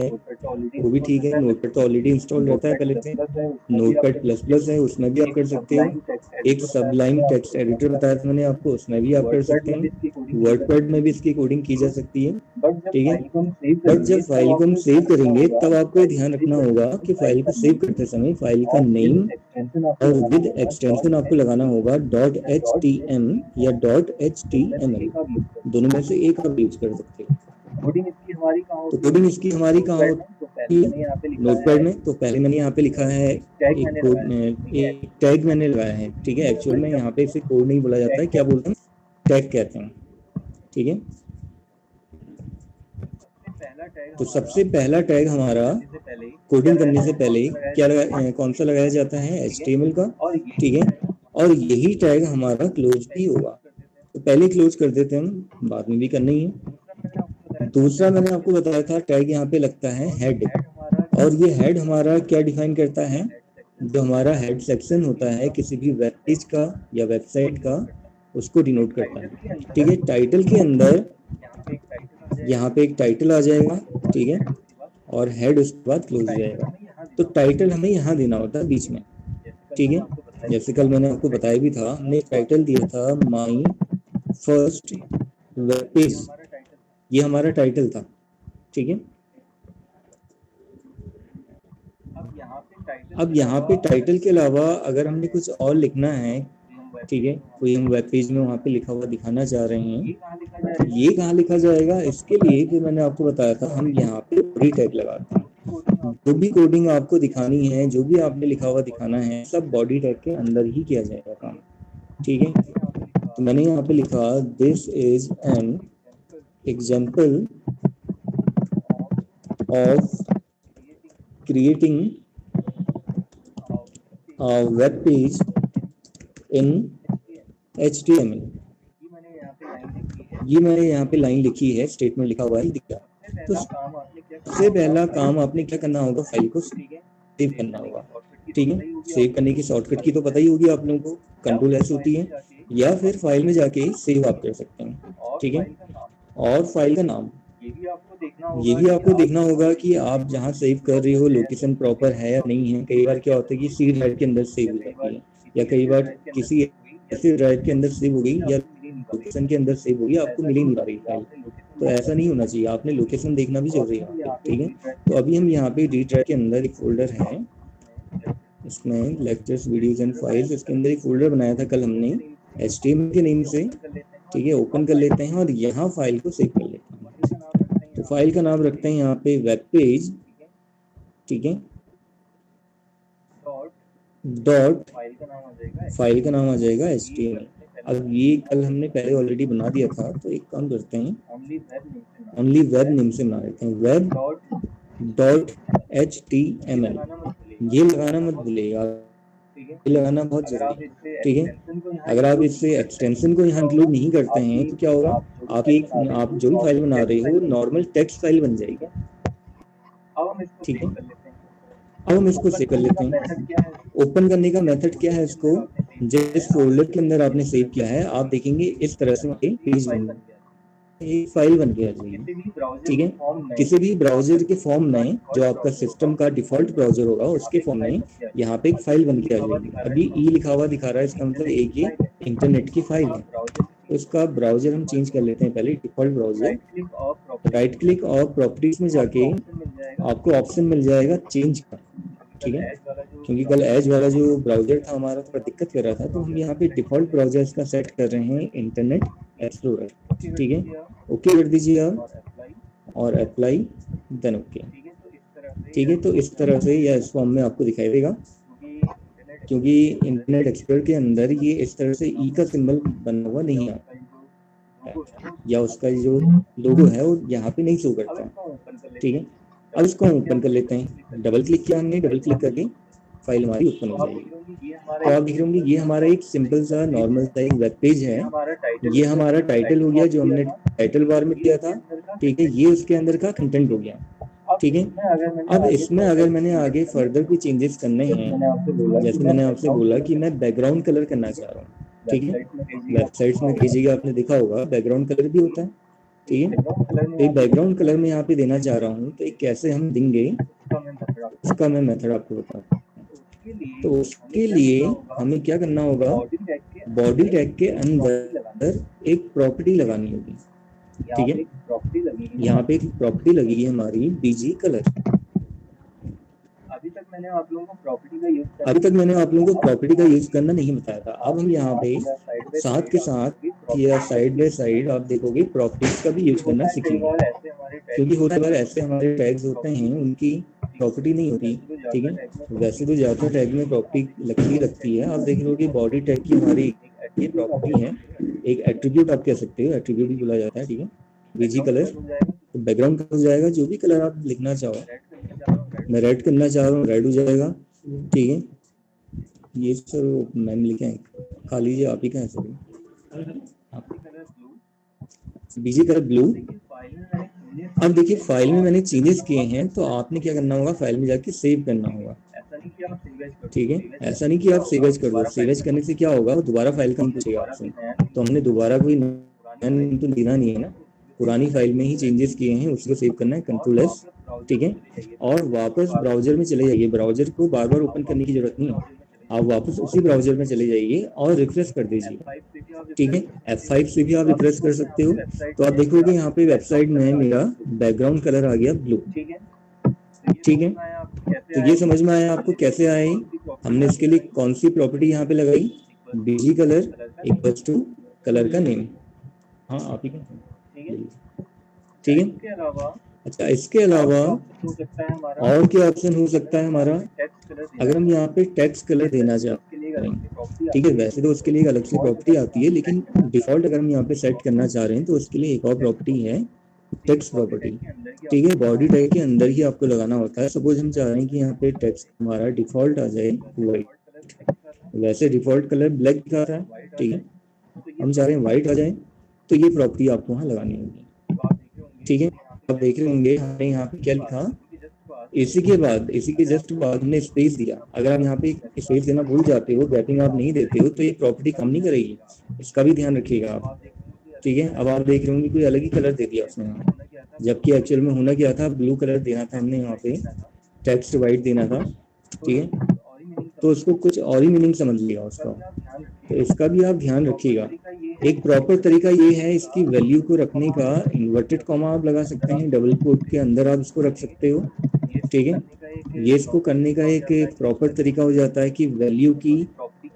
वो भी ठीक है। नोटपैड तो ऑलरेडी इंस्टॉल रहता है पहले से। नोटपैड प्लस प्लस है, उसमें भी आप कर सकते हो। एक सबलाइन टेक्स्ट एडिटर बताया था मैंने आपको, उसमें भी आप कर सकते हैं। वर्डपैड में भी इसकी कोडिंग की जा सकती है, ठीक है। बट जब फाइल को हम सेव करेंगे तब आपको ये ध्यान रखना होगा कि फाइल को सेव करते समय फाइल का नेम और विद एक्सटेंशन आपको लगाना होगा .htm या .html, दोनों में से एक आप यूज कर सकते हो। तो कोडिंग इसकी हमारी कहाँ होती है? नोटपैड में। तो पहले मैंने यहाँ पे लिखा है एक कोड, एक टैग मैंने लगाया है, ठीक है। एक्चुअल में यहाँ पे इसे कोड नहीं बोला जाता है, क्या बोलते हैं, टैग कहते हैं, ठीक है। तो सबसे पहला टैग हमारा कोडिंग करने से पहले क्या कौन सा लगाया जाता है? HTML का, ठीक है। और यही टैग हमारा क्लोज भी होगा, तो पहले क्लोज कर देते हैं हम, बाद में भी करना ही है। दूसरा मैंने आपको बताया था टैग यहाँ पे लगता है हेड, और ये हेड हमारा क्या डिफाइन करता है? जो हमारा हेड सेक्शन होता है किसी भी वेब पेज का या वेबसाइट का, उसको डिनोट करता है, ठीक है। टाइटल के अंदर यहाँ पे एक टाइटल आ जाएगा, ठीक है, और हेड उसके बाद क्लोज हो जाएगा। तो टाइटल हमें यहाँ देना होता है बीच में, ठीक है। जैसे कल मैंने आपको बताया भी था, हमने टाइटल दिया था माई फर्स्ट वेब पेज, ये हमारा टाइटल था, ठीक है। अब यहाँ पे टाइटल के अलावा अगर हमने कुछ और लिखना है, ठीक है, कोई हम वेब पेज में वहाँ पे लिखा हुआ दिखाना चाह रहे हैं, तो ये कहाँ लिखा जाएगा? इसके लिए जो मैंने आपको बताया था, हम यहाँ पे बॉडी टैग लगाते हैं। जो भी कोडिंग आपको दिखानी है, जो भी आपने लिखा हुआ दिखाना है, सब बॉडी टैग के अंदर ही किया जाएगा काम, ठीक है। तो मैंने यहाँ पे लिखा this is an example of creating a web page in HTML। ये मैंने यहाँ पे लाइन लिखी है, स्टेटमेंट लिखा हुआ है, दिखा। तो सबसे पहला काम आपने क्या करना होगा? फाइल को सेव करना होगा, ठीक है। सेव करने की शॉर्टकट की तो पता ही होगी आप लोगों को, Ctrl+S होती है, या फिर फाइल में जाके सेव आप कर सकते हैं, ठीक है। और फाइल का नाम ये भी आपको देखना होगा कि आप जहाँ सेव कर रहे हो लोकेशन प्रॉपर है या नहीं है। कई बार क्या होता है कि सी ड्राइव के अंदर सेव हो जाती है, या कई बार किसी ऐसे ड्राइव के अंदर सेव हो गई या लोकेशन के अंदर सेव हो गई, आपको मिल ही नहीं पा रही फाइल। तो ऐसा नहीं होना चाहिए, आपने लोकेशन देखना भी जरूरी है, ठीक है। तो अभी हम यहाँ पे डी ड्राइव के अंदर एक फोल्डर है, इसमें लेक्चर्स वीडियोज एंड फाइल्स, इसके अंदर एक फोल्डर बनाया था कल हमने HTML के नेम से, ठीक है। ओपन कर लेते हैं और यहाँ फाइल को सेव कर लेते हैं। तो फाइल का नाम रखते हैं यहाँ पे वेब पेज, ठीक है, डॉट फाइल का नाम आ जाएगा HTML। अब ये कल हमने पहले ऑलरेडी बना दिया था, तो एक काम करते हैं, ओनली वेब नेम से बना देते हैं, वेब डॉट HTML। ये लगाना मत भूलिएगा, ये लगाना बहुत जरूरी है, ठीक है। अगर आप इससे एक्सटेंशन को यहाँ इंक्लूड नहीं करते हैं तो क्या होगा? आप जो भी फाइल बना रहे हो नॉर्मल टेक्स्ट फाइल बन जाएगी, ठीक है। अब हम इसको सेव कर लेते हैं। ओपन करने का मेथड क्या है? इसको जिस फोल्डर के अंदर आपने सेव किया है, आप देखेंगे इस तरह से पेज बन गया, एक फाइल बन गया, ठीक है। किसी भी ब्राउजर के फॉर्म में, जो आपका सिस्टम का डिफॉल्ट ब्राउजर होगा उसके फॉर्म में यहाँ पे एक फाइल बन के आ जाएगी। अभी ई लिखा हुआ दिखा रहा है, इसका मतलब एक ये इंटरनेट की फाइल है। तो उसका ब्राउजर हम चेंज कर लेते हैं, पहले डिफॉल्ट ब्राउजर, राइट क्लिक और प्रॉपर्टीज में जाके आपको ऑप्शन मिल जाएगा चेंज का, ठीक है। क्योंकि कल एज वाला जो ब्राउजर था हमारा थोड़ा दिक्कत कर रहा था, तो हम यहाँ पे डिफॉल्ट ब्राउजर का सेट कर रहे हैं इंटरनेट एक्सप्लोरर, ठीक है। ओके कर दीजिए आप और अप्लाई, देन ओके, ठीक है। तो इस तरह से या इस फॉर्म में आपको दिखाई देगा, क्योंकि इंटरनेट एक्सप्लोरर के अंदर ये इस तरह से ई का सिंबल बना हुआ नहीं आता, या उसका जो लोगो है वो यहाँ पे नहीं शो करता है, ठीक है। अब इसको हम ओपन कर लेते हैं, डबल क्लिक किया हमने, डबल क्लिक करके फाइल हमारी ओपन हो जाएगी। तो आप देख रहे होंगे ये हमारा एक सिंपल सा नॉर्मल सा एक वेब पेज है। ये हमारा टाइटल हो गया जो हमने टाइटल बार में दिया था, ठीक है। ये उसके अंदर का कंटेंट हो गया, ठीक है। अब इसमें अगर मैंने आगे फर्दर कोई चेंजेस करने हैं, जैसे मैंने आपसे बोला कि मैं बैकग्राउंड कलर करना चाह रहा हूँ, ठीक है। वेबसाइट्स में कई जगह आपने देखा होगा बैकग्राउंड कलर भी होता है, ठीक है। एक बैकग्राउंड कलर में यहाँ पे देना चाह रहा हूँ, तो एक कैसे हम देंगे उसका मैं मेथड आपको बताता हूँ। तो उसके लिए हमें क्या करना होगा, बॉडी टैग के अंदर एक प्रॉपर्टी लगानी होगी। ठीक है, यहाँ पे एक प्रॉपर्टी लगी है हमारी बीजी कलर। अभी तक मैंने आप लोगों को प्रॉपर्टी का यूज करना नहीं बताया था। अब हम यहाँ पे साथ के साथ या साइड बाय साइड आप देखोगे प्रॉपर्टीज का भी यूज करना सीखेंगे, क्योंकि होता है ऐसे हमारे टैग्स होते हैं उनकी प्रॉपर्टी नहीं होती। ठीक है, वैसे तो ज्यादातर टैग में प्रॉपर्टी लगती है। आप देख लो कि बॉडी टैग की हमारी ये प्रॉपर्टी है, एक एट्रीब्यूट आप कह सकते हो, एट्रीब्यूट भी बोला जाता है। ठीक है, बीजी कलर तो बैकग्राउंड हो जाएगा, जो भी कलर आप लिखना चाहो। मैं रेड करना चाह रहा हूँ, रेड हो जाएगा। ठीक है, ये सर मैंने लिखे हैं, खा लीजिए आप ही का है सर। BG colour blue. अब देखिए फाइल में मैंने चेंजेस किए हैं, तो आपने क्या करना होगा, फाइल में जाके सेव करना होगा। ठीक है, ऐसा नहीं कि आप सेव एज कर दो, सेव एज करने से क्या होगा, दोबारा फाइल का पूछेगा आपसे, तो हमने दोबारा कोई नया तो देना नहीं है ना, पुरानी फाइल में ही चेंजेस किए हैं उसको सेव करना है, कंट्रोल एस। ठीक है, और वापस ब्राउजर में चले जाइए, ब्राउजर को बार बार ओपन करने की जरूरत नहीं है, आप वापस उसी ब्राउजर में चले जाइए और रिफ्रेश कर दीजिए। ठीक है, F5 से भी आप रिफ्रेश कर सकते हो। तो आप देखोगे यहाँ पे वेबसाइट में मेरा बैकग्राउंड कलर आ गया ब्लू। ठीक है, तो ये समझ में आया आपको कैसे आए, हमने इसके लिए कौन सी प्रॉपर्टी यहाँ पे लगाई, BG colour equals to colour का नेम। हाँ आप ही का। ठीक है, अच्छा इसके अलावा और क्या ऑप्शन हो सकता है हमारा, अगर हम यहाँ पे टेक्स्ट कलर देना चाहते हैं। ठीक है, वैसे तो उसके लिए एक अलग से प्रॉपर्टी आती है, लेकिन डिफॉल्ट अगर हम यहाँ पे सेट करना चाह रहे हैं तो उसके लिए एक और प्रॉपर्टी है टेक्स्ट प्रॉपर्टी। ठीक है, बॉडी टैग के अंदर ही आपको लगाना होता है। सपोज हम चाह रहे हैं कि यहाँ पे टेक्स्ट हमारा डिफॉल्ट आ जाए व्हाइट, वैसे डिफॉल्ट कलर ब्लैक दिखा रहा है। ठीक है, हम चाह रहे हैं व्हाइट आ जाए, तो ये प्रॉपर्टी आपको वहाँ लगानी होगी। ठीक है, आप देख रहे होंगे हमने यहाँ पे क्या लिखा, इसी के जस्ट बाद हमने स्पेस दिया। अगर आप यहाँ पे स्पेस देना भूल जाते हो, गैपिंग आप नहीं देते हो, तो ये प्रॉपर्टी काम नहीं करेगी, इसका भी ध्यान रखिएगा आप। ठीक है, अब आप देख रहे होंगे कोई अलग ही कलर दे दिया उसने, जबकि एक्चुअल में होना क्या था, ब्लू कलर देना था हमने, यहाँ पे टेक्स्ट व्हाइट देना था। ठीक है, तो उसको कुछ और ही मीनिंग समझ लिया उसका, तो इसका भी आप ध्यान रखिएगा। एक प्रॉपर तरीका ये है इसकी वैल्यू को रखने का, इन्वर्टेड कॉमा आप लगा सकते हैं, डबल कोट के अंदर आप इसको रख सकते हो। ठीक है, ये इसको करने का एक प्रॉपर तरीका हो जाता है कि वैल्यू की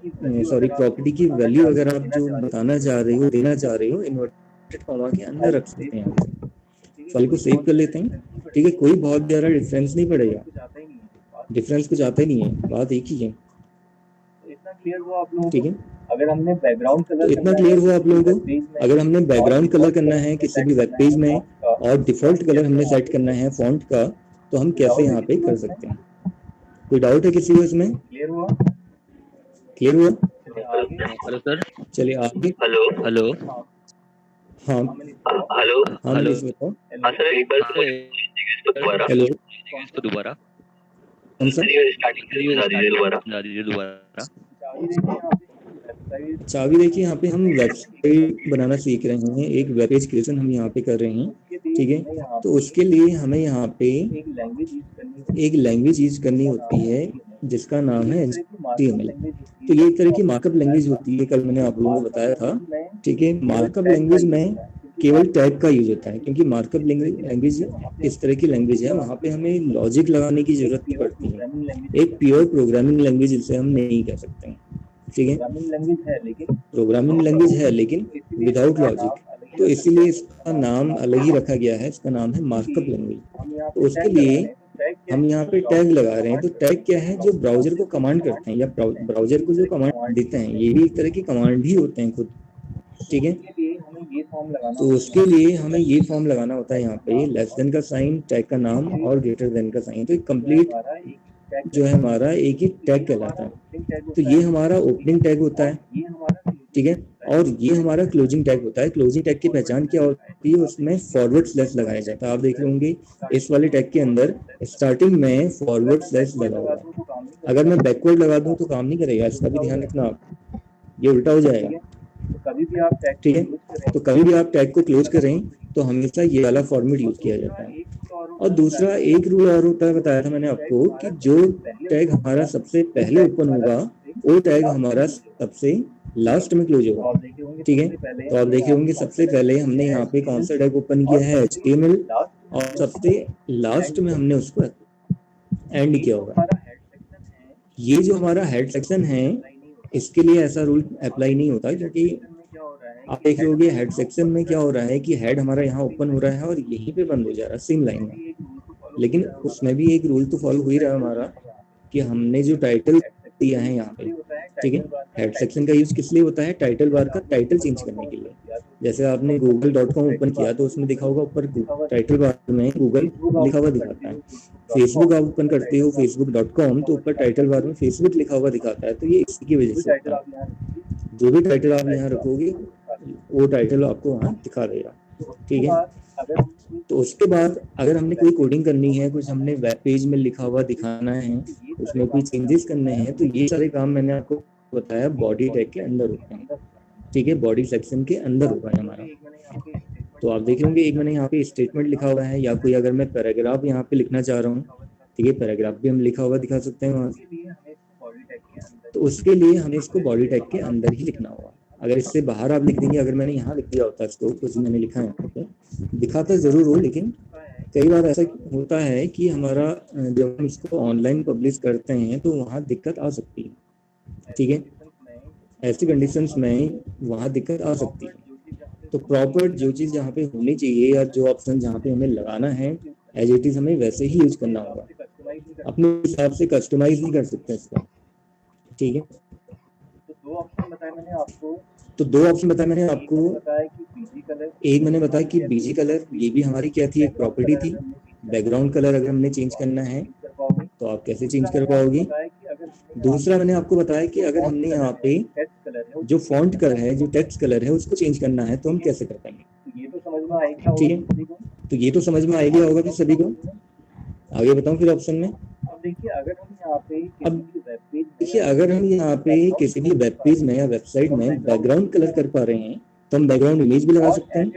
प्रॉपर्टी की वैल्यू अगर आप जो बताना चाह रहे हो, देना चाह रहे हो, इन्वर्टेड कॉमा के अंदर रख सकते हैं। फाइल को सेव कर लेते हैं। ठीक है, कोई बहुत ज़्यादा डिफरेंस नहीं पड़ेगा, डिफरेंस कुछ आता ही नहीं है, बात एक ही है। ठीक है, अगर हमने बैकग्राउंड कलर, तो इतना क्लियर हुआ आप लोगों को, अगर हमने बैकग्राउंड कलर करना है किसी भी वेब पेज में और डिफॉल्ट कलर हमने सेट करना है फॉन्ट का, तो हम कैसे यहाँ पे कर सकते हैं। कोई डाउट है किसी को इसमें? क्लियर हुआ? हेलो सर, चलिए आगे। हेलो हेलो हाँ हेलो हाँ हेलो बताओ। हाँ सर, एक बार हेलो इसको दोबारा कौन सा स्टार्टिंग बता दीजिए दोबारा। चाबी देखिए, यहाँ पे हम वेबसाइट बनाना सीख रहे हैं, एक वेब पेज क्रिएशन हम यहाँ पे कर रहे हैं। ठीक है, तो उसके लिए हमें यहाँ पे एक लैंग्वेज यूज करनी होती है जिसका नाम है HTML। तो ये एक तरह की मार्कअप लैंग्वेज होती है, कल मैंने आप लोगों को बताया था। ठीक है, मार्कअप लैंग्वेज में केवल टैग का यूज होता है, क्योंकि मार्कअप लैंग्वेज इस तरह की लैंग्वेज है, वहाँ पे हमें लॉजिक लगाने की जरूरत नहीं पड़ती है। एक प्योर प्रोग्रामिंग लैंग्वेज जिसे हम नहीं कह सकते हैं। ठीक है, प्रोग्रामिंग लैंग्वेज है लेकिन विदाउट लॉजिक, तो इसीलिए इसका नाम अलग ही रखा गया है, इसका नाम है मार्कअप लैंग्वेज। तो उसके लिए हम यहाँ पे टैग लगा रहे हैं। तो टैग क्या है, जो ब्राउजर को कमांड करते हैं या ब्राउजर को जो कमांड देते हैं, ये भी एक तरह की कमांड ही होते हैं खुद। ठीक है, तो उसके लिए हमें ये फॉर्म लगाना होता है यहाँ पे, लेस देन का साइन, टैग का नाम और ग्रेटर देन का साइन। तो एक कंप्लीट जो है हमारा एक ही टैग कहलाता है। तो ये हमारा ओपनिंग टैग होता है। ठीक है, और ये हमारा क्लोजिंग टैग होता है। क्लोजिंग टैग की पहचान क्या होती है, उसमें फॉरवर्ड स्लैश लगाया जाता है। आप देख रहे होंगे इस वाले टैग के अंदर स्टार्टिंग में फॉरवर्ड स्लैश लगा हुआ है। अगर मैं बैकवर्ड लगा दूं तो काम नहीं करेगा, इसका भी ध्यान रखना आप, ये उल्टा हो जाएगा। ठीक है, तो कभी भी आप टैग को क्लोज करें तो हमेशा ये वाला फॉर्मेट यूज किया जाता है। और दूसरा एक रूल और होता है, बताया था मैंने आपको, कि जो टैग हमारा सबसे पहले ओपन होगा वो टैग हमारा सबसे लास्ट में क्लोज होगा। ठीक है, तो आप देखे होंगे सबसे पहले हमने यहाँ पे कौन सा टैग ओपन किया है, HTML, और सबसे लास्ट में हमने उसको एंड किया होगा। ये जो हमारा हेड सेक्शन है इसके लिए ऐसा रूल अप्लाई नहीं होता, क्योंकि आप देख रहे होगे हेड सेक्शन में क्या हो रहा है कि हेड हमारा यहाँ ओपन हो रहा है और यहीं पे बंद हो जा रहा है सेम लाइन में, लेकिन उसमें भी एक रूल तो फॉलो हो ही रहा है हमारा कि हमने जो टाइटल दिया है यहाँ पे, ठीक है, हेड सेक्शन का यूज किस लिए होता है, टाइटल बार का टाइटल चेंज करने के लिए। जैसे आपने google.com ओपन किया तो उसमें दिखा होगा ऊपर टाइटल बार में गूगल लिखा हुआ दिखाता है। फेसबुक आप ओपन करते हो facebook.com तो ऊपर टाइटल बार में फेसबुक लिखा हुआ दिखाता है, तो ये इसी की वजह से होता है। जो भी टाइटल आप यहाँ रखोगे वो टाइटल आपको वहाँ दिखा देगा। ठीक है, तो उसके बाद अगर हमने कोई कोडिंग करनी है, कुछ हमने वेब पेज में लिखा हुआ दिखाना है, उसमें कोई चेंजेस करने हैं, तो ये सारे काम मैंने आपको बताया बॉडी टैग के अंदर होते हैं। ठीक है, बॉडी सेक्शन के अंदर होगा हमारा। तो आप देख होंगे एक मैंने यहाँ पे स्टेटमेंट लिखा हुआ है, या कोई अगर मैं पैराग्राफ यहाँ पे लिखना चाह रहा हूँ, ठीक है, पैराग्राफ भी हम लिखा हुआ दिखा सकते हैं वहाँ। तो उसके लिए हमें इसको बॉडी टैग के अंदर ही लिखना होगा। अगर इससे बाहर आप लिख देंगे, अगर मैंने यहाँ लिख दिया होता इसको कुछ मैंने लिखा है तो दिखाता जरूर हो, लेकिन कई बार ऐसा होता है कि हमारा जब हम इसको ऑनलाइन पब्लिश करते हैं तो वहाँ दिक्कत आ सकती है। ठीक है, ऐसी कंडीशंस में वहाँ दिक्कत आ सकती है। तो प्रॉपर जो चीज़ जहाँ पे होनी चाहिए या जो ऑप्शन जहाँ पे हमें लगाना है एज इट इज हमें वैसे ही यूज करना होगा, अपने हिसाब से कस्टमाइज नहीं कर सकते इसको। ठीक है, तो दो ऑप्शन बताए मैंने आपको। एक मैंने बताया कि बीजी कलर, ये भी हमारी क्या थी, एक प्रॉपर्टी थी। बैकग्राउंड कलर अगर हमने चेंज करना है तो आप कैसे चेंज कर पाओगे। दूसरा मैंने आपको बताया कि अगर हमने यहाँ पे जो फॉन्ट कलर है, जो टेक्स्ट कलर है, उसको चेंज करना है तो हम कैसे कर पाएंगे। ठीक है, तो ये तो समझ में आ गया होगा कि सभी को। आगे बताऊं फिर ऑप्शन में। अब देखिए अगर हम यहाँ पे किसी भी वेब पेज में या वेबसाइट में बैकग्राउंड कलर कर पा रहे हैं तो हम बैकग्राउंड इमेज भी लगा सकते हैं।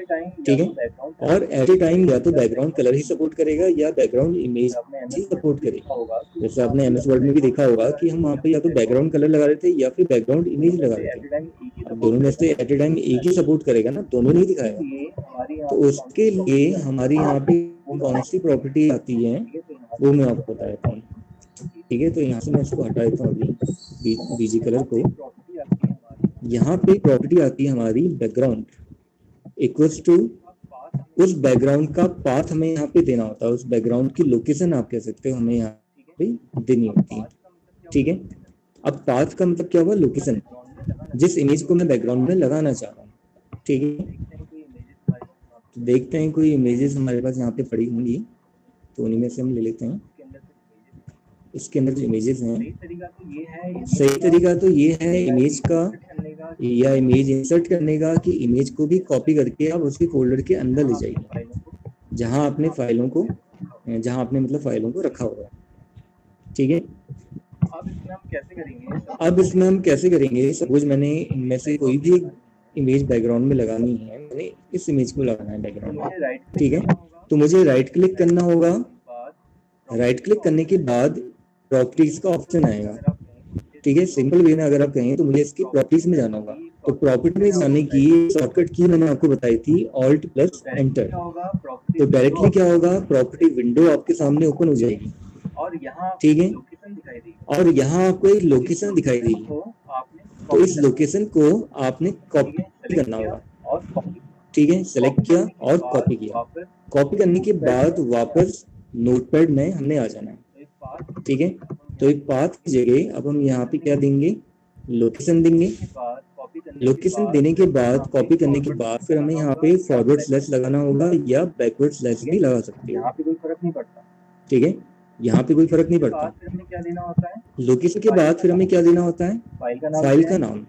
ठीक है, और एट ए टाइम या तो बैकग्राउंड कलर ही सपोर्ट करेगा या बैकग्राउंड इमेज ही सपोर्ट करेगा। जैसे आपने एमएस वर्ड में भी देखा होगा कि हम वहाँ पे या तो बैकग्राउंड कलर लगा रहे थे या फिर बैकग्राउंड इमेज लगा रहे थे। अब दोनों में से एट ए टाइम एक ही सपोर्ट करेगा ना, दोनों नहीं दिखाएगा। तो उसके लिए हमारी यहाँ पे कौन सी प्रॉपर्टी आती है वो मैं आपको बता देता हूँ। ठीक है, तो यहाँ से मैं इसको हटा देता हूँ अभी बीजी कलर को। यहाँ पे प्रॉपर्टी आती है हमारी बैकग्राउंड इक्वल्स टू, उस बैकग्राउंड का पाथ हमें यहाँ पे देना होता है, उस बैकग्राउंड की लोकेशन आप कह सकते हो हमें यहाँ पे देनी होती है। ठीक है, अब पाथ का मतलब क्या हुआ, लोकेशन, जिस इमेज को मैं बैकग्राउंड में लगाना चाह रहा हूँ। ठीक है, तो देखते हैं कोई इमेजेस हमारे पास यहाँ पे पड़ी होंगी तो उन्हीं में से हम ले लेते हैं। इसके अंदर जो इमेजेस हैं, सही तरीका तो ये है इमेज का या इमेज इंसर्ट करने का कि इमेज को भी कॉपी करके आप उसके फोल्डर के अंदर ले जाइए जहां आपने फाइलों को मतलब फाइलों को रखा हुआ है। ठीक है, अब इसमें हम कैसे करेंगे, सपोज मैंने इनमें से कोई भी इमेज बैकग्राउंड में लगानी है, मैंने इस इमेज को लगाना है बैकग्राउंड में। ठीक है, तो मुझे राइट क्लिक करना होगा। राइट क्लिक करने के बाद प्रॉपर्टीज का ऑप्शन आएगा। ठीक है, सिंपल वे में अगर आप कहें तो मुझे इसकी प्रॉपर्टीज में जाना होगा। तो प्रॉपर्टी में जाने की शॉर्टकट की मैंने आपको बताई थी ऑल्ट प्लस एंटर। तो डायरेक्टली क्या होगा, प्रॉपर्टी विंडो आपके सामने ओपन हो जाएगी। ठीक है, और यहाँ आपको एक लोकेशन दिखाई देगी, तो इस लोकेशन को आपने कॉपी करना होगा। ठीक है, सेलेक्ट किया और कॉपी किया। कॉपी करने के बाद वापस नोटपैड में हमने आ जाना है। ठीक है, तो एक पाथ की जगह अब हम यहाँ पे क्या देंगे, लोकेशन देंगे। लोकेशन देने के बाद कॉपी करने के बाद फिर हमें यहाँ पे फॉरवर्ड स्लैश लगाना होगा या बैकवर्ड स्लैश भी लगा सकते हो। ठीक है, यहाँ पे कोई फर्क नहीं पड़ता। लोकेशन के बाद फिर हमें क्या देना होता है, फाइल का नाम।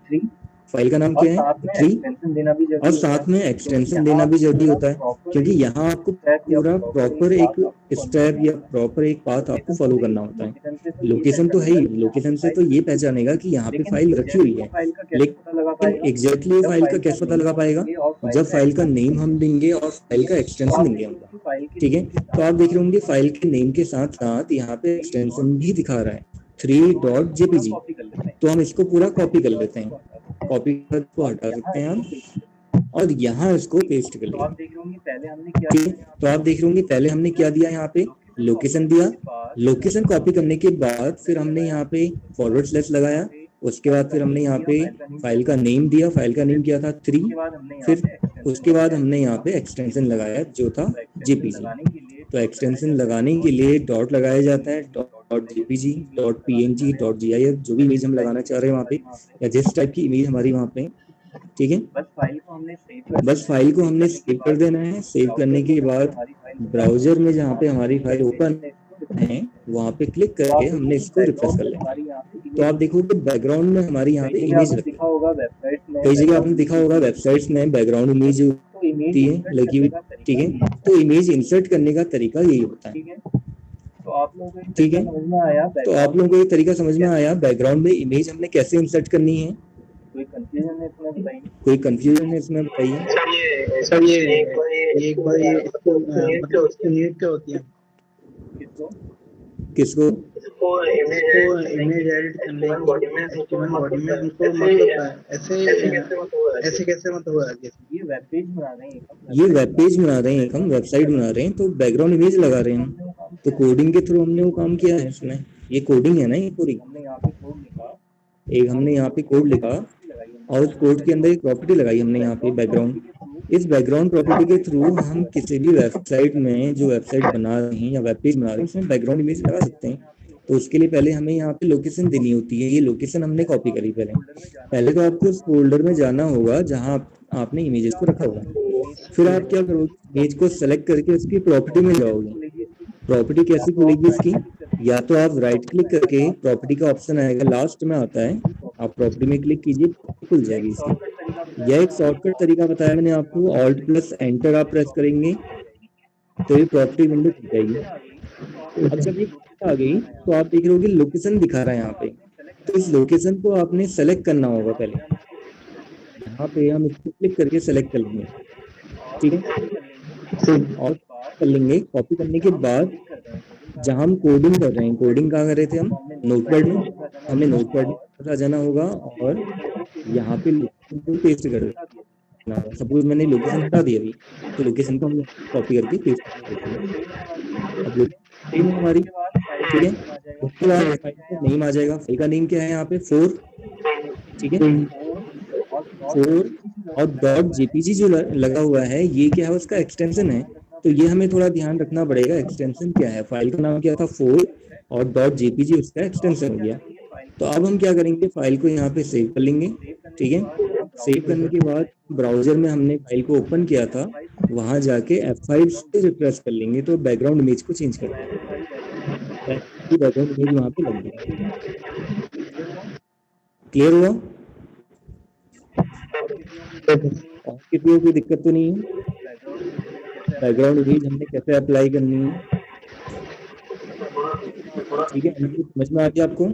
फाइल का नाम क्या है 3, और साथ में एक्सटेंशन देना भी जरूरी होता है, क्योंकि यहाँ आपको पूरा प्रॉपर एक स्टेप या प्रॉपर एक पाथ आपको फॉलो करना होता है। लोकेशन तो है ही, लोकेशन से तो ये पहचानेगा कि यहाँ पे फाइल रखी हुई है, लेकिन एग्जैक्टली फाइल का कैसे पता लगा पाएगा, जब फाइल का नेम हम देंगे और फाइल का एक्सटेंशन देंगे हम, ठीक है। तो आप देख रहे होंगे फाइल के नेम के साथ साथ यहाँ पे एक्सटेंशन भी दिखा रहा है 3.jpg। तो हम इसको पूरा कॉपी कर लेते हैं, कॉपी को हटा सकते हैं हम और यहाँ इसको पेस्ट कर लेंगे, ठीक है। तो आप देख रहे होंगे पहले हमने क्या दिया, यहाँ पे लोकेशन दिया, लोकेशन कॉपी करने के बाद फिर हमने यहाँ पे फॉरवर्ड स्लैश लगाया, उसके बाद फिर हमने यहाँ पे फाइल का नेम दिया, फाइल का नेम किया था 3, फिर उसके बाद हमने यहाँ पे एक्सटेंशन लगाया जो था जेपीजी। तो एक्सटेंशन लगाने के लिए डॉट लगाया जाता है, dot JPG, dot PNG, dot GIF, जो भी इमेज हम लगाना चाह रहे हैं वहाँ पे, या जिस टाइप की इमेज हमारी वहाँ पे, ठीक है। बस फाइल को हमने सेव कर देना है। सेव करने के बाद ब्राउजर में जहाँ पे हमारी फाइल ओपन है वहाँ पे क्लिक करके हमने इसको रिफ्रेश कर लेना। तो आप देखोगे बैकग्राउंड में हमारी यहाँ पे इमेज लगती है, कई जगह आपने देखा होगा वेबसाइट्स में बैकग्राउंड इमेज होती है लगी हुई, ठीक है। तो इमेज इंसर्ट करने का तरीका यही होता है, ठीक है। तो आप लोगों को ये तरीका समझ में आया, बैकग्राउंड में इमेज हमने कैसे इंसर्ट करनी है? कोई कंफ्यूजन है इसमें बताइए। सर ये एक बार ये नीट क्या होती है? किसको? इमेज एडिट करने बॉडी में उनको मतलब ऐसे कैसे मतलब हुआ? ये वेब पेज बना रहे हैं, हम वेबसाइट बना रहे हैं, तो बैकग्राउंड इमेज लगा रहे हैं हम, तो कोडिंग के थ्रू हमने वो काम किया है इसमें। ये कोडिंग है ना, ये पूरी हमने यहाँ पे कोड लिखा और उस कोड के अंदर एक प्रॉपर्टी लगाई हमने यहाँ पे बैकग्राउंड। इस बैकग्राउंड प्रॉपर्टी के थ्रू हम किसी भी वेबसाइट में जो वेबसाइट बना रहे हैं या वेब पेज बना रहे हैं उसमें बैकग्राउंड इमेज लगा सकते हैं। तो उसके लिए पहले हमें यहाँ पे लोकेशन देनी होती है, ये लोकेशन हमने कॉपी करी। पहले तो आपको उस फोल्डर में जाना होगा जहाँ आपने इमेजेस को रखा होगा। फिर आप क्या करोगे, इमेज को सेलेक्ट करके उसकी प्रॉपर्टी में जाओगे। प्रॉपर्टी कैसे खुलेगी इसकी? या तो आप राइट क्लिक करके प्रॉपर्टी का ऑप्शन आएगा, लास्ट में आता है, आप प्रॉपर्टी में क्लिक कीजिए, खुल जाएगी इसकी। यह एक शॉर्टकट तरीका बताया मैंने आपको, ऑल्ट प्लस एंटर आप प्रेस करेंगे तो ये प्रॉपर्टी विंडो खुल जाएगी। अब जब ये आ गई तो आप देख रहे होगे लोकेशन दिखा रहा है यहाँ पे, तो इस लोकेशन को आपने सेलेक्ट करना होगा। पहले यहाँ पे हम इसको क्लिक करके सेलेक्ट कर लेंगे, ठीक है, और कर लेंगे। कॉपी करने के बाद जहाँ हम कोडिंग कर रहे हैं, कोडिंग कहाँ कर रहे थे हम? नोटपैड में। हमें नोटपैड में जाना होगा और यहाँ पे पेस्ट कर देना। सपोज मैंने लोकेशन हटा दी अभी, तो लोकेशन को हम कॉपी करके पेस्ट कर देंगे। अब लोकेशन हमारी, ठीक है। उसके बाद फाइल का नेम आ जाएगा। फाइल का नेम क्या है यहाँ पे? 4, ठीक है, 4 और डॉट जेपीजी जो लगा हुआ है ये क्या है? उसका एक्सटेंशन है। तो ये हमें थोड़ा ध्यान रखना पड़ेगा, एक्सटेंशन क्या है। फाइल का नाम क्या था? 4 और डॉट जेपीजी उसका एक्सटेंशन हो गया। तो अब हम क्या करेंगे, फाइल को यहाँ पे सेव कर लेंगे, ठीक है। सेव करने के बाद ब्राउजर में हमने फाइल को ओपन किया था वहां जाके F5 से रिफ्रेश कर लेंगे तो बैकग्राउंड इमेज को चेंज कर देंगे, बैकग्राउंड इमेज वहां पे लग जाएगी। क्लियर हुआ? और किसी को कोई दिक्कत तो नहीं है? बैकग्राउंड इमेज हमने कैसे अप्लाई करनी है, ठीक है, समझ में आ गया आपको?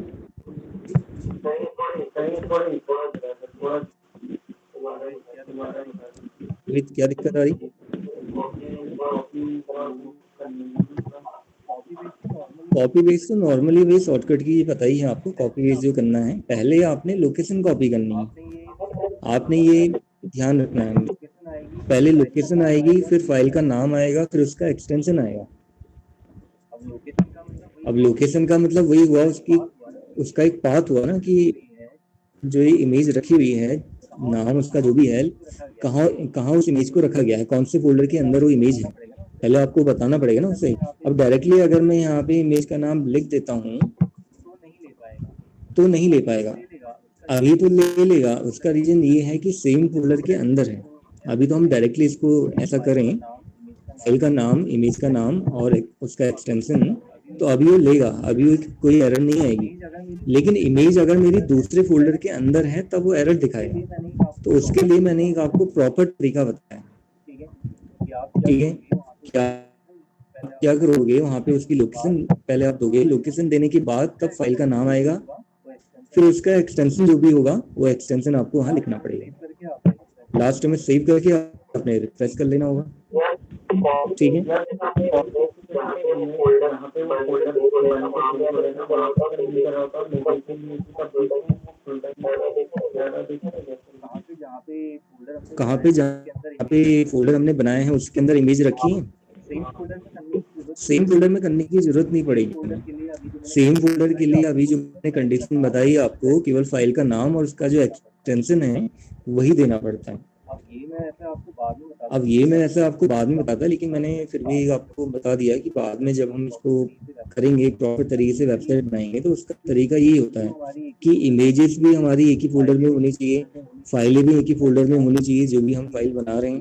क्या दिक्कत आ रही? कॉपी पेस्ट तो नॉर्मली वही शॉर्टकट की पता ही है आपको। कॉपी पेस्ट जो करना है, पहले आपने लोकेशन कॉपी करनी है, आपने ये ध्यान रखना है। पहले लोकेशन आएगी, फिर फाइल का नाम आएगा, फिर उसका एक्सटेंशन आएगा। अब लोकेशन का मतलब वही हुआ, उसका एक पाथ हुआ ना कि जो ये इमेज रखी हुई है, नाम उसका जो भी है, कहाँ उस इमेज को रखा गया है, कौन से फोल्डर के अंदर वो इमेज है, पहले आपको बताना पड़ेगा ना उसे। अब डायरेक्टली अगर मैं यहाँ पे इमेज का नाम लिख देता हूँ तो नहीं ले पाएगा। अभी तो ले लेगा, उसका रीजन ये है कि सेम फोल्डर के अंदर है। अभी तो हम डायरेक्टली इसको ऐसा करें, फाइल का नाम, इमेज का नाम और उसका एक्सटेंशन, तो अभी वो लेगा, अभी कोई एरर नहीं आएगी। लेकिन इमेज अगर मेरी दूसरे फोल्डर के अंदर है तब वो एरर दिखाएगा। तो उसके लिए मैंने एक आपको प्रॉपर तरीका बताया, ठीक है। क्या क्या करोगे वहां पे, उसकी लोकेशन पहले आप दोगे, लोकेशन देने के बाद तब फाइल का नाम आएगा, फिर उसका एक्सटेंशन जो भी होगा वो एक्सटेंशन आपको वहां लिखना पड़ेगा। लास्ट में सेव करके आपने रिफ्रेश कर लेना होगा, ठीक है। कहाँ पे जहाँ पे फोल्डर हमने बनाए हैं उसके अंदर इमेज रखी है, सेम फोल्डर में करने की जरूरत नहीं पड़ेगी। सेम फोल्डर के लिए अभी जो मैंने कंडीशन बताई आपको, केवल फाइल का नाम और उसका जो एक्सटेंशन है वही देना पड़ता है। अब ये मैं ऐसा आपको बाद में बताता, लेकिन मैंने फिर भी आपको बता दिया कि बाद में जब हम इसको करेंगे प्रॉपर तरीके से वेबसाइट बनाएंगे तो उसका तरीका ये होता है कि इमेजेस भी हमारी एक ही फोल्डर में होनी चाहिए, फाइलें भी एक ही फोल्डर में होनी चाहिए जो भी हम फाइल बना रहे हैं,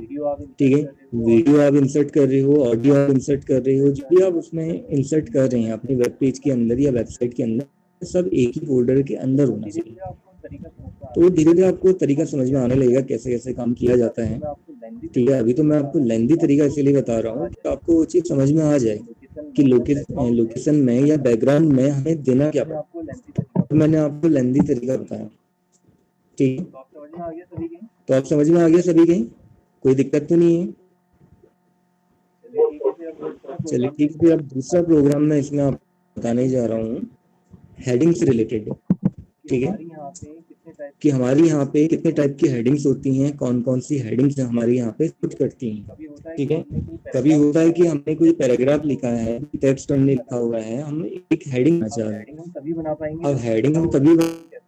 ठीक है। वीडियो आप इंसर्ट कर रहे हो, ऑडियो आप इंसर्ट कर रहे हो, जो भी आप उसमें इंसर्ट कर रहे हैं अपने वेब पेज के अंदर या वेबसाइट के अंदर, सब एक ही फोल्डर के अंदर होना चाहिए। तो धीरे धीरे आपको तरीका समझ में आने लगेगा कैसे कैसे काम किया जाता है, ठीक है। अभी तो मैं आपको लेंथी तरीका इसीलिए बता रहा हूँ कि आपको वो चीज समझ में आ जाए कि लोकेशन में या बैकग्राउंड में हमें देना क्या पड़ता। तो मैंने आपको लेंथी तरीका बताया, ठीक है। तो आप समझ में आ गया सभी कहीं, कोई दिक्कत तो नहीं है? चलिए ठीक है। फिर अब दूसरा प्रोग्राम मैं इसमें आपको बताने जा रहा हूँ हेडिंग से रिलेटेड, ठीक है, कि हमारी यहाँ पे कितने टाइप की हेडिंग्स होती हैं, कौन कौन सी हेडिंग्स हमारी यहाँ पे फिट करती हैं, ठीक है। कभी होता है कि हमने कोई पैराग्राफ लिखा है, टेक्स्ट हमने लिखा हुआ है, हम एक हेडिंग बना चाह रहे हैं। अब हेडिंग हम तभी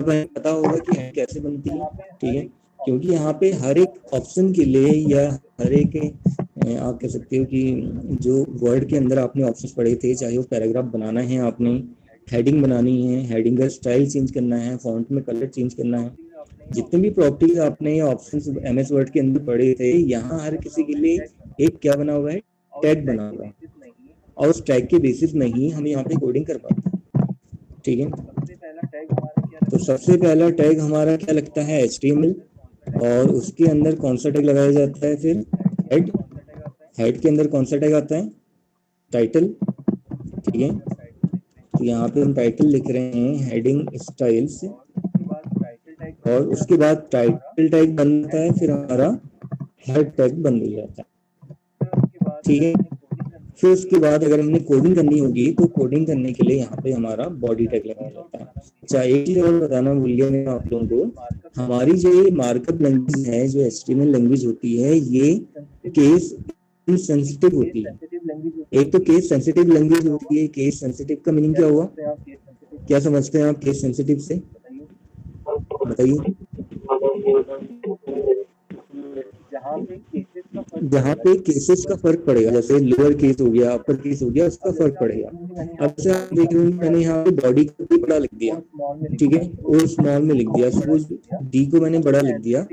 पता होगा कि हेडिंग कैसे बनती है, ठीक है, क्योंकि यहाँ पे हर एक ऑप्शन के लिए या हर एक आप कह सकते हो कि जो वर्ड के अंदर आपने ऑप्शन पढ़े थे, चाहे वो पैराग्राफ बनाना है, आपने हेडिंग बनानी है, हेडिंग का स्टाइल चेंज करना है, फॉन्ट में कलर चेंज करना है, जितने भी प्रॉपर्टीज आपने ऑप्शंस एमएस वर्ड के अंदर पढ़े थे, यहाँ हर किसी के लिए एक क्या बना हुआ है, टैग बना हुआ है, और उस टैग के बेसिस में ही हम यहाँ पे कोडिंग कर पाते हैं, ठीक है। तो सबसे पहला टैग हमारा क्या लगता है, HTML, और उसके अंदर कौन सा टैग लगाया जाता है, फिर हेड। हेड के अंदर कौन सा टैग आता है, टाइटल, ठीक है। तो यहाँ पे हम टाइटल लिख रहे हैं हेडिंग स्टाइल्स, और उसके बाद टाइटल टैग बनता है, फिर हमारा हेड टैग बन जाता है, ठीक है। फिर उसके बाद अगर हमने कोडिंग करनी होगी तो कोडिंग करने के लिए यहाँ पे हमारा बॉडी टैग लगाया जाता है। अच्छा, एक चीज और बताना भूल गया मैं आप लोगों को, हमारी जो ये मार्कअप लैंग्वेज है, जो HTML लैंग्वेज होती है, ये केस सेंसिटिव होती है। एक तो केस सेंसिटिव लैंग्वेज होती है। केस सेंसिटिव का मीनिंग क्या हुआ, क्या समझते हैं आप केस सेंसिटिव से, बताइए। जहाँ पे केसेस का फर्क पड़ेगा, जैसे लोअर केस हो गया, अपर केस हो गया, उसका फर्क पड़ेगा। अब से आप देख रहे हैं मैंने यहाँ पे बॉडी को भी बड़ा लिख दिया, ठीक है, और स्मॉल में लिख दिया, सपोज डी को मैंने बड़ा लिख दिया।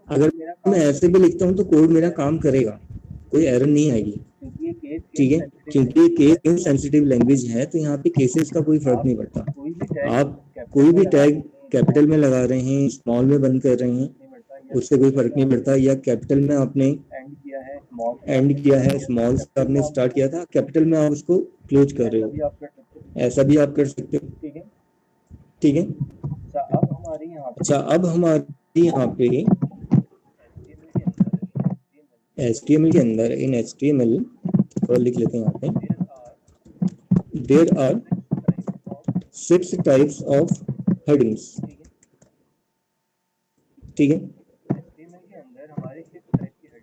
अगर मैं ऐसे भी लिखता हूँ तो कोड मेरा काम करेगा, कोई एरर नहीं आएगी, ठीक है, क्योंकि केस सेंसिटिव लैंग्वेज है। तो यहाँ पे केसेस का कोई फर्क नहीं पड़ता। आप कोई भी टैग कैपिटल में लगा रहे हैं, स्मॉल में बंद कर रहे हैं, उससे कोई फर्क नहीं पड़ता। या कैपिटल में आपने एंड किया है, स्मॉल से आपने स्टार्ट किया था, कैपिटल में आप उसको क्लोज कर रहे हो, ऐसा भी आप कर सकते हो, ठीक है। अच्छा, अब हमारी यहाँ पे HTML के अंदर, इन HTML और लिख लेते हैं यहाँ पे, there are 6 types of headings, ठीक है।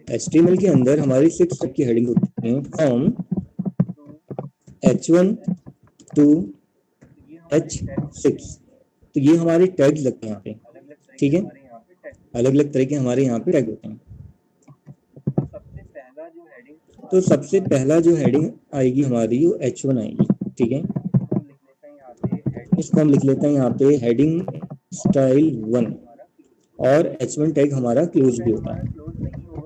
HTML के अंदर हमारी 6 टाइप की हेडिंग होती हैं, फ्रॉम H1 to H6। तो ये हमारे टैग्स लगते हैं यहाँ पे, ठीक है, अलग अलग तरह के हमारे यहाँ पे टैग होते हैं। तो सबसे पहला जो हेडिंग आएगी हमारी वो H1 आएगी, ठीक है। इसको हम लिख लेते हैं यहाँ पे हेडिंग स्टाइल 1, और H1 टैग हमारा क्लोज भी होता है।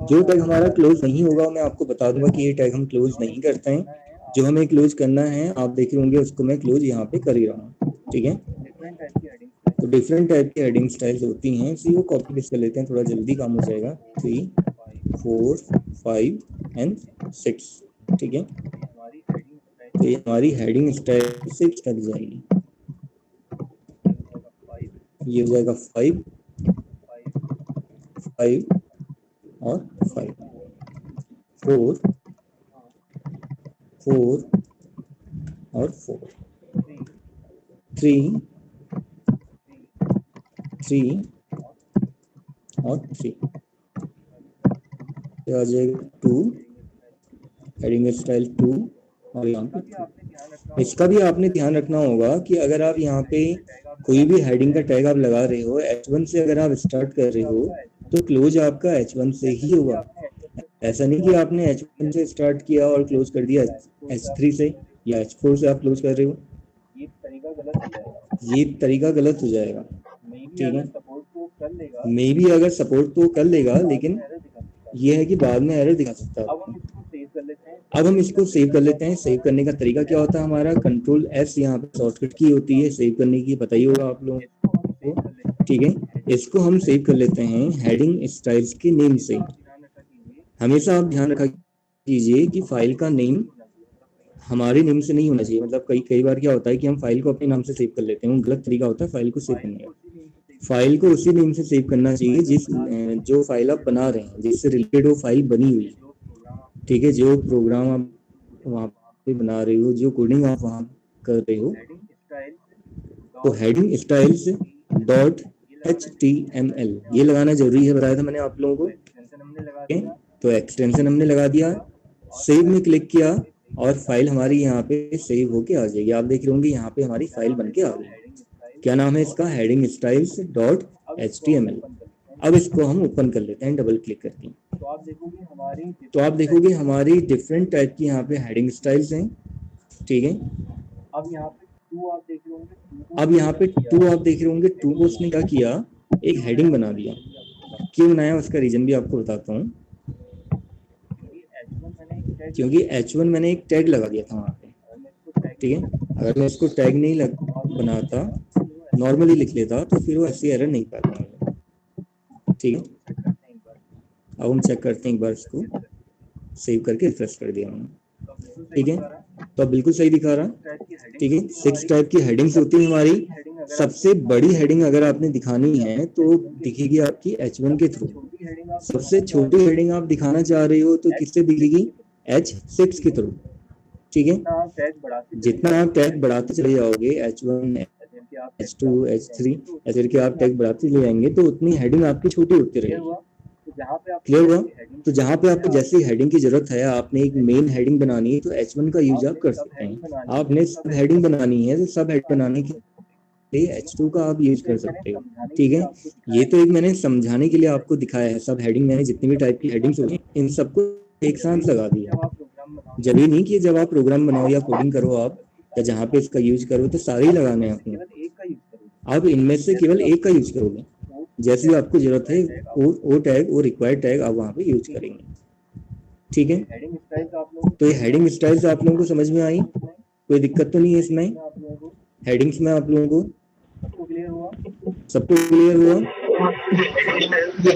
जो टैग हमारा क्लोज नहीं होगा मैं आपको बता दूंगा कि ये टैग हम क्लोज नहीं करते हैं। जो हमें क्लोज करना है आप देख रहे होंगे उसको मैं क्लोज यहाँ पे कर ही रहा हूँ, ठीक है। तो डिफरेंट टाइप की हेडिंग स्टाइल्स होती हैं, इसी को कॉपी पेस्ट कर लेते हैं, थोड़ा जल्दी काम हो जाएगा। 3, 4, 5 एंड 6, ठीक है। तो ये हमारी हेडिंग स्टाइल 6 तक जाएगी। ये हो जाएगा 5, 5 और 5, 4, 4 और 4, 3, 3 और 3, आ जाएगा 2, हेडिंग स्टाइल 2 और यहाँ पे 2। इसका भी आपने ध्यान रखना होगा कि अगर आप यहाँ पे कोई भी हेडिंग का टैग आप लगा रहे हो, H1 से अगर आप स्टार्ट कर रहे हो तो क्लोज आपका H1 से ही होगा। ऐसा नहीं कि आपने H1 से स्टार्ट किया और क्लोज कर दिया H3 से या H4 से आप क्लोज कर रहे हो, ये तरीका गलत हो जाएगा, ठीक है। मे भी अगर सपोर्ट तो कर लेगा, लेकिन ये है कि बाद में एरर दिखा सकता है। अब हम इसको सेव कर लेते हैं। सेव करने का तरीका क्या होता है हमारा, कंट्रोल S यहाँ पे शॉर्टकट की होती है सेव करने की, पता ही होगा आप लोगों को, ठीक है। इसको हम सेव कर लेते हैं हेडिंग स्टाइल्स के नेम से। हमेशा आप ध्यान रखा कीजिए कि फाइल का नेम हमारे नेम से नहीं होना चाहिए। मतलब कई बार क्या होता है कि हम फाइल को अपने नाम से सेव कर लेते हैं, वो गलत तरीका होता है फाइल को सेव करने का। फाइल को उसी नेम से सेव करना चाहिए जो फाइल आप बना रहे हैं, जिससे रिलेटेड वो फाइल बनी हुई है, ठीक है। जो प्रोग्राम आप वहाँ पे बना रहे हो, जो कोडिंग आप वहाँ कर रहे हो, तो हेडिंग स्टाइल्स .html ये लगाना जरूरी है, बताया था मैंने आप लोगों को। तो एक्सटेंशन हमने लगा दिया, सेव में क्लिक किया और फाइल हमारी यहाँ पे सेव होके आ जाएगी। आप देख रहे होंगे यहाँ पे हमारी फाइल बनके आ गई। क्या नाम है इसका, हेडिंग स्टाइल्स .html। अब इसको हम ओपन कर लेते हैं डबल क्लिक करके। तो आप देखोगे हमारी डिफरेंट टाइप की यहाँ पे हेडिंग स्टाइल्स हैं, ठीक है। अब यहाँ पे 2 आप देख रहे होंगे 2 को उसने क्या किया, एक हेडिंग बना दिया। क्यों बनाया उसका रीजन भी आपको बताता हूँ। क्योंकि H1 मैंने एक टैग लगा दिया था वहाँ पे, ठीक है। अगर मैं इसको टैग नहीं बनाता, नॉर्मली लिख लेता, तो फिर वो ऐसी एरर नहीं पाता, ठीक है। अब हम चेक करते हैं एक बार, इसको सेव करके रिफ्रेश कर दिया हमने, ठीक है। तो अब बिल्कुल सही दिखा रहा, ठीक है। 6 टाइप की हेडिंग्स होती है हमारी। सबसे बड़ी हेडिंग अगर आपने दिखानी है तो दिखेगी आपकी H1 के थ्रू। सबसे छोटी हेडिंग आप दिखाना चाह रहे हो तो किससे दिखेगी, H6 के थ्रू, ठीक है। जितना आप टैग बढ़ाते चले जाओगे H1, H2, H3 ऐसे करके आप टैग बढ़ाते चले जाएंगे तो उतनी हेडिंग आपकी छोटी होती रहेगी। क्लियर हुआ। तो जहाँ पे आपको जैसी हेडिंग की जरूरत है, आपने एक मेन हेडिंग बनानी है तो H1 का यूज आप कर सकते हैं। आपने सब हेडिंग बनानी है तो सब हेड बनाने के लिए H2 का आप यूज कर सकते हो, ठीक है। ये तो एक मैंने समझाने के लिए आपको दिखाया है। सब हेडिंग मैंने जितनी भी टाइप की हेडिंग्स होगी इन सबको एक साथ लगा दिया। जब ये नहीं कि जब आप प्रोग्राम बनाओ या कोडिंग करो आप, या जहाँ पे इसका यूज करो तो सारे ही लगाने हैं आपने। आप इनमें से केवल एक का यूज करोगे, जैसी आपको जरूरत है वो टैग, वो रिक्वायर्ड टैग आप वहाँ पे यूज करेंगे, ठीक है। तो ये हेडिंग स्टाइल्स आप लोगों को समझ में आई, कोई दिक्कत तो नहीं है इसमें, हेडिंग्स में आप लोगों को सबको क्लियर हुआ।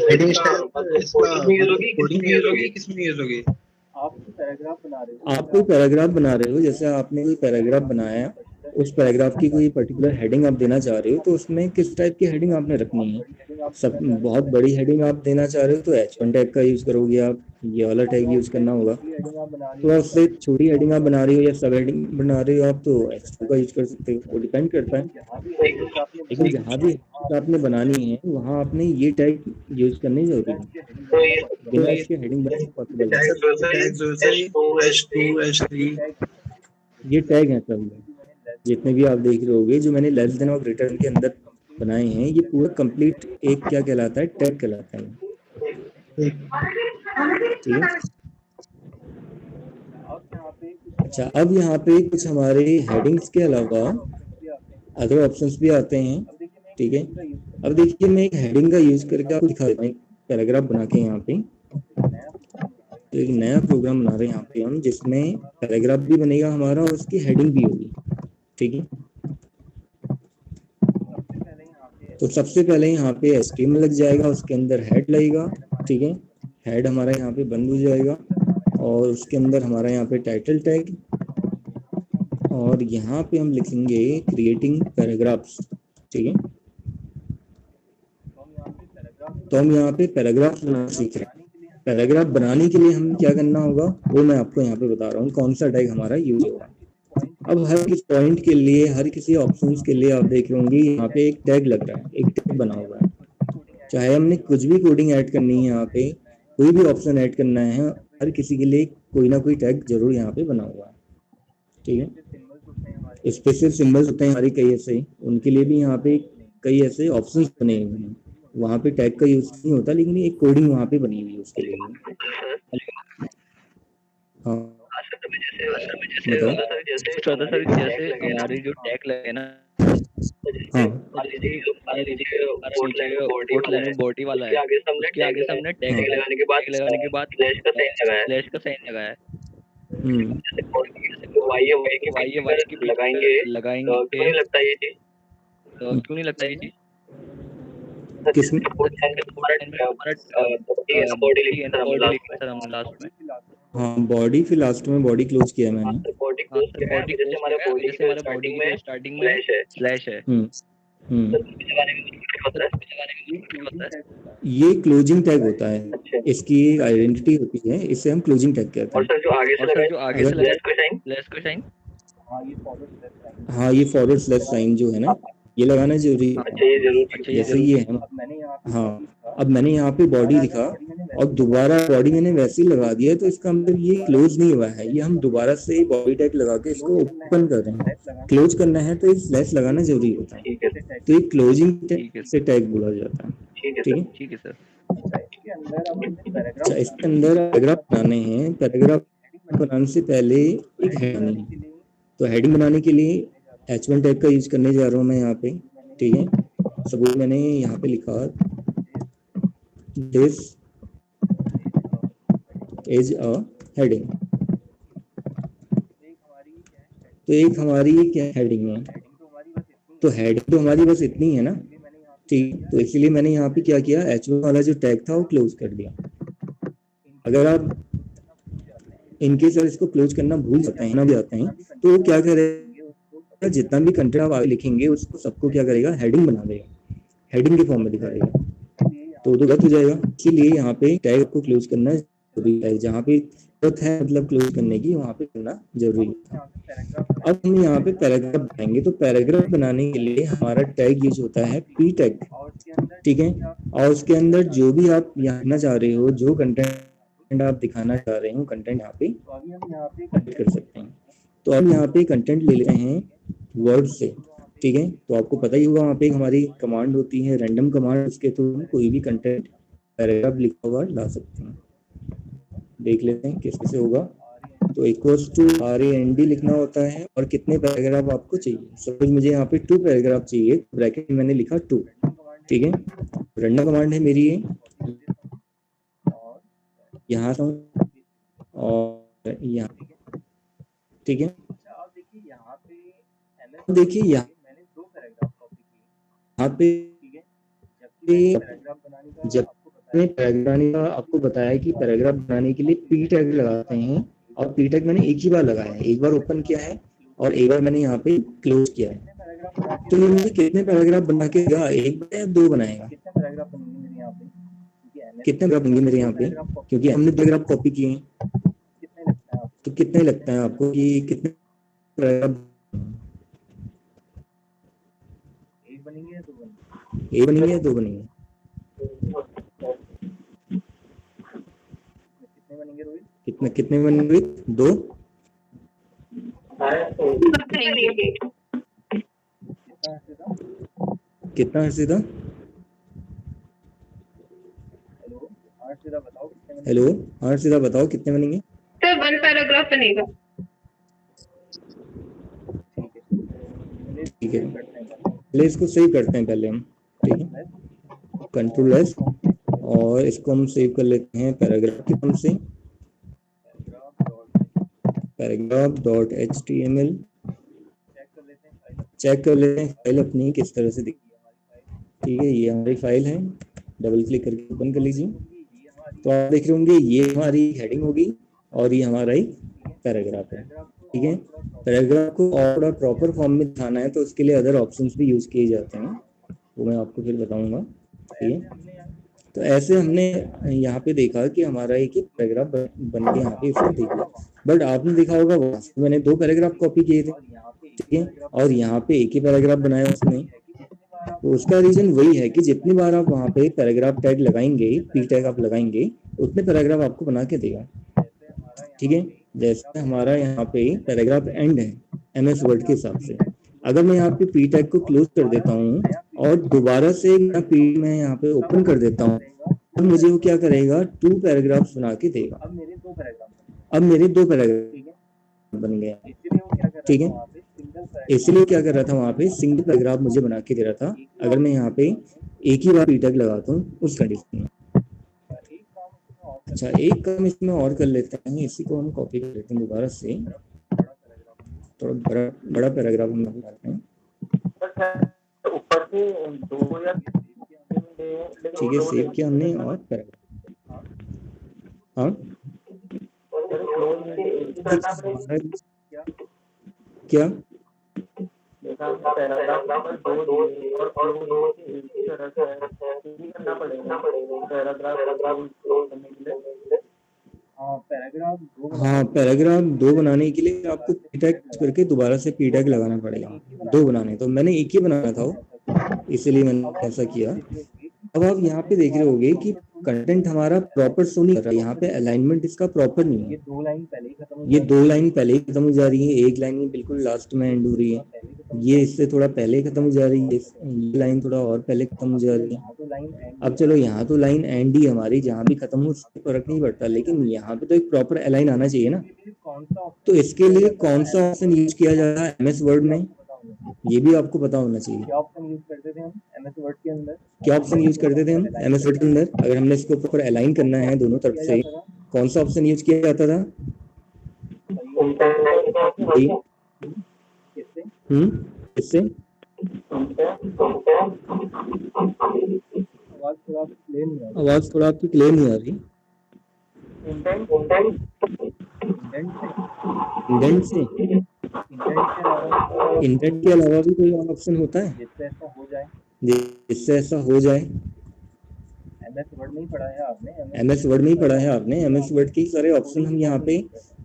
हेडिंग स्टाइल इसका कोडिंग में यूज होगी, किसमें यूज होगी? आप कोई पैराग्राफ बना रहे हो, जैसे आपने कोई पैराग्राफ बनाया, उस पैराग्राफ की कोई पर्टिकुलर हेडिंग आप देना चाह रहे हो तो उसमें किस टाइप की हेडिंग आपने रखनी है। सब बहुत बड़ी हेडिंग आप देना चाह रहे हो तो H1 टैग का यूज करोगे आप, ये वाला टैग यूज करना होगा। तो उससे छोटी हेडिंग आप बना रहे हो या सब हेडिंग बना रहे हो आप तो H2 का यूज कर सकते हो, वो डिपेंड करता है। लेकिन जहाँ भी आपने बनानी है वहाँ आपने ये टैग यूज करनी जरूरी है, बिना इसके हेडिंग बनाना पॉसिबल है। ये टैग है सब जितने भी आप देख रहे होगे, जो मैंने लेस देन और ग्रेटर के अंदर बनाए हैं, ये पूरा कंप्लीट एक क्या कहलाता है, टैग कहलाता है, ठीक है। अच्छा, अब यहाँ पे कुछ हमारे हेडिंग्स के अलावा अदर ऑप्शंस भी आते हैं, ठीक है। अब देखिए मैं एक हेडिंग का यूज करके आपको दिखा देता हूँ, पैराग्राफ बना के यहाँ पे। तो एक नया प्रोग्राम बना रहे हैं यहाँ पे हम, जिसमें पैराग्राफ भी बनेगा हमारा और उसकी हेडिंग भी होगी, ठीक है। तो सबसे पहले यहाँ पे HTML लग जाएगा, उसके अंदर हेड लगेगा, ठीक है। हेड हमारा यहाँ पे बंद हो जाएगा और उसके अंदर हमारा यहाँ पे टाइटल टैग, और यहाँ पे हम लिखेंगे क्रिएटिंग पैराग्राफ्स, ठीक है। तो हम यहाँ पे पैराग्राफ बनाना सीख रहे हैं। पैराग्राफ बनाने के लिए हमें क्या करना होगा वो मैं आपको यहाँ पे बता रहा हूँ, कौन सा टैग हमारा यूज होगा। अब हर किसी पॉइंट के लिए, हर किसी ऑप्शंस के लिए आप देख रहे होंगे यहाँ पे एक टैग लग रहा है, एक टैग बना हुआ है। चाहे हमने कुछ भी कोडिंग ऐड करनी है, यहाँ पे कोई भी ऑप्शन ऐड करना है, हर किसी के लिए कोई ना कोई टैग जरूर यहाँ पे बना हुआ है, ठीक है। स्पेशल सिंबल्स होते हैं हमारे कई ऐसे, उनके लिए भी यहाँ पे कई ऐसे ऑप्शंस बने हुए हैं, वहाँ पे टैग का यूज नहीं होता, लेकिन एक कोडिंग वहाँ पे बनी हुई है उसके लिए। हाँ बताओ। जैसे हमारे जो टैग लगे ना, हाँ बॉडी वाला है, उसके आगे से हमने टैग लगाने के बाद स्लैश का साइन लगाया है। वाई की लगाएंगे क्यों नहीं लगता ये चीज? क्यों नहीं लगता ये चीज? किसमें? बॉडी लिखा था हमने लास्ट में। हाँ बॉडी, फिर लास्ट में बॉडी क्लोज किया मैंने। बॉडी जैसे हमारा बॉडी के स्टार्टिंग में स्लैश है। ये क्लोजिंग टैग होता है, इसकी एक आइडेंटिटी होती है, इसे हम क्लोजिंग टैग कहते हैं। और जो आगे से स्लैश का साइन, हाँ ये फॉरवर्ड स्लैश साइन जो है ना, ये लगाना जरूरी है। जैसे ये है, हाँ अब मैंने यहाँ पे बॉडी लिखा और दोबारा बॉडी मैंने वैसे ही लगा दिया, तो इसका मतलब ये क्लोज नहीं हुआ है, ये हम दोबारा से बॉडी टैग लगा के इसको ओपन कर रहे हैं। क्लोज करना है तो ये स्लैश लगाना जरूरी होता है, तो ये क्लोजिंग से टैग बोला जाता है, ठीक है सर। अच्छा, इसके अंदर पैराग्राफ बनाने हैं, पैराग्राफ बनाने से पहले एक हेडिंग है, तो हेडिंग बनाने के लिए H1 टैग का यूज करने जा रहा हूँ मैं यहाँ पे, ठीक है। सपोज मैंने यहाँ पे लिखा दिस इज अ हेडिंग, तो एक हमारी क्या हेडिंग है, तो हेडिंग तो हमारी बस इतनी है ना, ठीक। तो इसलिए मैंने यहाँ पे क्या किया, H1 वाला जो टैग था वो क्लोज कर दिया। अगर आप इनके सर इसको क्लोज करना भूल जाते हैं ना, भी आते हैं, तो क्या करेगा, जितना भी कंटेंट आप आगे लिखेंगे उसको सबको क्या करेगा, हेडिंग बना देगा, हेडिंग के फॉर्म में दिखा देगा, तो गलत हो जाएगा। इसीलिए यहाँ पे टैग को क्लोज करना जरूरी है, जहाँ पे जरूरत है मतलब क्लोज करने की, वहाँ पे करना जरूरी है। अब हम यहाँ पे पैराग्राफ बनाएंगे, तो पैराग्राफ बनाने के लिए हमारा टैग यूज होता है पी टैग, ठीक है। और उसके अंदर जो भी आप लिखना चाह रहे हो, जो कंटेंट आप दिखाना चाह रहे हो, कंटेंट यहाँ पे कर सकते हैं। तो अब यहाँ पे कंटेंट ले लेते हैं वर्ड से, ठीक है। तो आपको पता ही होगा वहाँ पे हमारी कमांड होती है रैंडम कमांड, उसके थ्रू हम कोई भी कंटेंट पैराग्राफ लिखा हुआ ला सकते हैं। देख लेते हैं किस कैसे होगा। तो इक्वल्स टू RAND लिखना होता है, और कितने पैराग्राफ आपको चाहिए। सपोज मुझे यहाँ पे 2 पैराग्राफ चाहिए, ब्रैकेट में मैंने लिखा 2, ठीक है। रैंडम कमांड है मेरी ये, यहाँ से और यहाँ, ठीक है। देखिए यहाँ पे जब मैंने पैराग्राफ का आपको बताया कि पैराग्राफ बनाने के लिए पी टैग लगाते हैं, और पी टैग मैंने एक ही बार लगाया है, एक बार ओपन किया है और एक बार मैंने यहाँ पे क्लोज किया है। तो ये मुझे कितने पैराग्राफ बना के देगा, एक बनाया 2 बनाएगा, कितने पैराग्राफ होंगे मेरे यहाँ पे, क्योंकि हमने पैराग्राफ कॉपी किए हैं। तो कितने लगता है आपको कि कितने पैराग्राफ, एक बनेंगे या 2 बनेंगे? कितने बनेंगे? 2। कितना हर्षिता? हेलो हर्षिता बताओ कितने बनेंगे? सर 1 पैराग्राफ बनेगा। ठीक है, पहले इसको सेव करते हैं पहले हम, ठीक है। Ctrl+, और इसको हम सेव कर लेते हैं पैराग्राफ के नाम से, paragraph.html। चेक कर लेते हैं फाइल अपनी किस तरह से दिखती है। ठीक है, ये हमारी फाइल है, डबल क्लिक करके ओपन कर लीजिए। तो आप देख रहे होंगे ये हमारी हेडिंग होगी और ये हमारा एक पैराग्राफ है। ठीक है, पैराग्राफ को और थोड़ा प्रॉपर फॉर्म में दिखाना है तो उसके लिए अदर ऑप्शंस भी यूज किए जाते हैं, वो मैं आपको फिर बताऊंगा। ठीक है, तो ऐसे हमने यहाँ पे देखा कि हमारा एक ही पैराग्राफ बन के यहाँ पे इसको देख लिया। बट आपने देखा होगा मैंने 2 पैराग्राफ कॉपी किए थे, ठीक है, और यहाँ पे एक ही पैराग्राफ बनाया उसमें। तो उसका रीजन वही है कि जितनी बार आप वहाँ पे पैराग्राफ टैग लगाएंगे, पी टैग आप लगाएंगे, उतने पैराग्राफ आपको बना के देगा। ठीक है, जैसे हमारा यहाँ पे पैराग्राफ एंड है MS वर्ड के हिसाब से, अगर मैं यहाँ पे पी टैग को क्लोज कर देता हूँ और दोबारा से मैं यहाँ पे ओपन कर देता हूँ, तो मुझे वो क्या करेगा, 2 पैराग्राफ्स बना के देगा। अब मेरे 2 पैराग्राफ बन गए। ठीक है, इसलिए क्या कर रहा था, वहाँ पे सिंगल पैराग्राफ मुझे बना के दे रहा था अगर मैं यहाँ पे एक ही बार पी टैग लगाता हूँ उस कंडीशन में। अच्छा, एक काम इसमें और कर लेते हैं, इसी को हम कॉपी कर लेते हैं दोबारा से, थोड़ा बड़ा पैराग्राफ हम लगाते हैं। ठीक है, सेव किया हमने और पैराग्राफ, हाँ क्या हाँ, पैराग्राफ 2 बनाने के लिए आपको पी टैग करके दोबारा से पी टैग लगाना पड़ेगा। 2 बनाने, तो मैंने एक ही बनाना था, इसलिए मैंने ऐसा किया। अब आप यहाँ पे देख रहे होगे कि कंटेंट हमारा प्रॉपर शो नहीं कर रहा है, यहाँ पे अलाइनमेंट इसका प्रॉपर नहीं है। ये 2 लाइन पहले ही खत्म हो जा रही है, एक लाइन बिल्कुल लास्ट में एंड हो रही है, ये इससे थोड़ा पहले खत्म हो जा रही है, ये लाइन थोड़ा और पहले खत्म हो जा रही है। अब चलो, यहाँ तो लाइन एंड ही हमारी, जहाँ भी खत्म हो उससे फर्क नहीं पड़ता, लेकिन यहाँ पे तो एक प्रॉपर अलाइन आना चाहिए ना। तो इसके लिए कौन सा ऑप्शन यूज किया जा रहा है MS वर्ड में, ये भी आपको पता होना चाहिए। क्या ऑप्शन यूज करते थे हम MS वर्ड के अंदर? अगर हमने इसको प्रॉपर अलाइन करना है दोनों तरफ से, कौन सा ऑप्शन यूज किया जाता था? किससे? आवाज थोड़ा आपकी क्लियर नहीं आ रही। इंडेंट से? इंडेंट के अलावा भी कोई और ऑप्शन होता है जिससे ऐसा हो जाए? MS वर्ड नहीं पढ़ा है आपने। MS वर्ड के सारे ऑप्शन हम यहाँ पे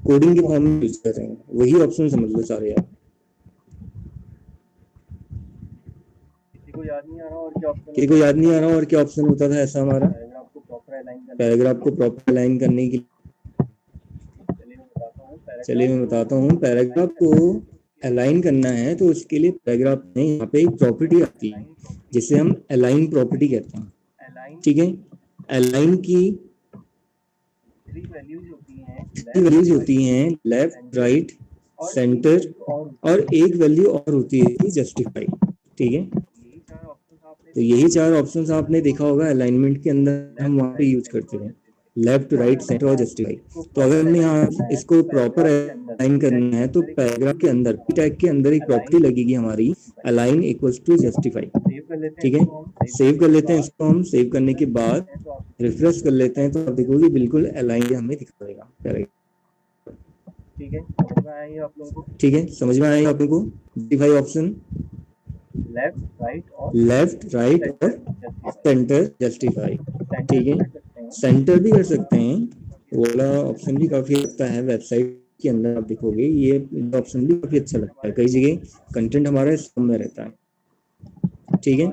कोडिंग के फॉर्म में यूज कर रहे हैं, वही ऑप्शन समझ लो सारे आप। किसी को याद नहीं आ रहा और क्या ऑप्शन होता था ऐसा हमारा? पैराग्राफ को प्रॉपर अलाइन करने के लिए, चलिए मैं बताता हूँ। पैराग्राफ को अलाइन करना है तो उसके लिए पैराग्राफ में यहाँ पे एक प्रॉपर्टी आती है जिसे हम अलाइन प्रॉपर्टी कहते हैं। ठीक है, अलाइन की 3 वैल्यूज होती हैं, लेफ्ट, राइट, सेंटर, और एक वैल्यू और होती है जस्टिफाई। ठीक है, तो यही 4 ऑप्शंस आपने देखा होगा अलाइनमेंट के अंदर हम वहाँ पे यूज करते हैं, लेफ्ट, राइट, सेंटर और जस्टिफाई। तो अगर हमने यहाँ इसको प्रॉपर अलाइन करना है तो पैराग्राफ के अंदर पी टैग के अंदर एक प्रॉपर्टी लगेगी हमारी, अलाइन इक्वल्स टू जस्टिफाई। ठीक है, सेव कर लेते हैं इसको। हम सेव करने के बाद रिफ्रेश कर लेते हैं तो आप देखोगे बिल्कुल अलाइन हमें दिखाएगा पैराग्राफ। ठीक है, समझ में आएगा आप लोगों को? जस्टिफाई ऑप्शन लेफ्ट, राइट और सेंटर जस्टिफाई। ठीक है, सेंटर भी कर सकते हैं, वो वाला ऑप्शन भी काफी अच्छा है। वेबसाइट के अंदर आप देखोगे ये ऑप्शन भी काफी अच्छा लगता है, कई जगह कंटेंट हमारा इसमें में रहता है। ठीक है,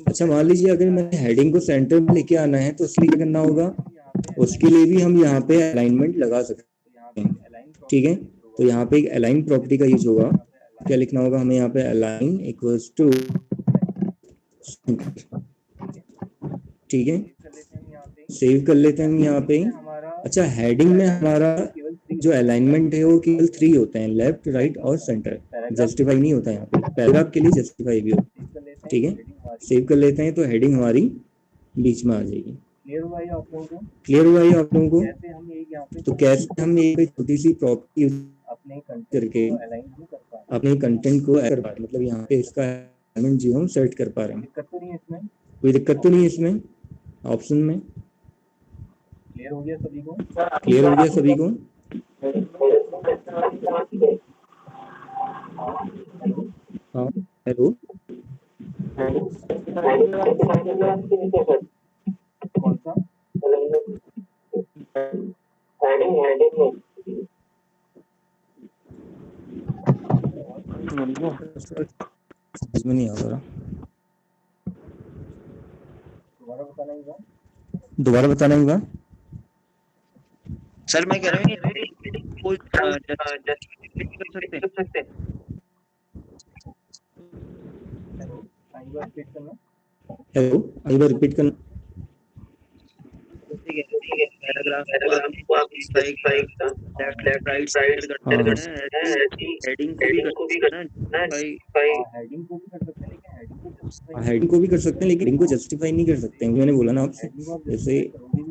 अच्छा मान लीजिए अगर मैंने हेडिंग को सेंटर में लेके आना है तो उसके लिए क्या करना होगा, उसके लिए भी हम यहाँ पे अलाइनमेंट लगा सकते हैं। ठीक है, तो यहाँ पे एक अलाइन प्रॉपर्टी का यूज होगा। क्या लिखना होगा हमें यहाँ पे, अलाइन इक्वल्स टू सेंटर। ठीक है, सेव कर लेते हैं हम यहाँ पे। अच्छा, हेडिंग में हमारा जो अलाइनमेंट है वो केवल 3 होते हैं, लेफ्ट, राइट और सेंटर, जस्टिफाई नहीं होता यहाँ पे। पैराग्राफ के लिए जस्टिफाई भी होता है। ठीक है, सेव कर लेते हैं तो हेडिंग हमारी बीच में आ जाएगी। क्लियर हुआ है आप लोगों को? तो कैसे हम एक छोटी सी प्रॉपर्टी करके अपने कंटेंट को, मतलब यहाँ पे इसका अलाइनमेंट जो हम सेट कर पा रहे हैं। दिक्कत तो नहीं है इसमें? कोई दिक्कत तो नहीं है इसमें ऑप्शन में? क्लियर हो गया सभी को? क्लियर हो गया सभी को? हाँ हेलो, कौन सा? समझ में नहीं आ रहा, दोबारा बताना ही था। दोबारा बताना ही बा। सर मैं कह रहा हूँ कोई कर सकते हैं। हेलो, रिपीट करना। हेलो, एक बार रिपीट करना। ठीक है पैराग्राफ को आप लेफ्ट राइट साइड करते हाँ हैं, हेडिंग को भी करते हैं भाई। हेडिंग को भी कर सकते हैं, लेकिन हेडिंग को justify हेडिंग को भी कर सकते हैं लेकिन इनको जस्टिफाई नहीं कर सकते हैं। मैंने बोला ना आपसे, जैसे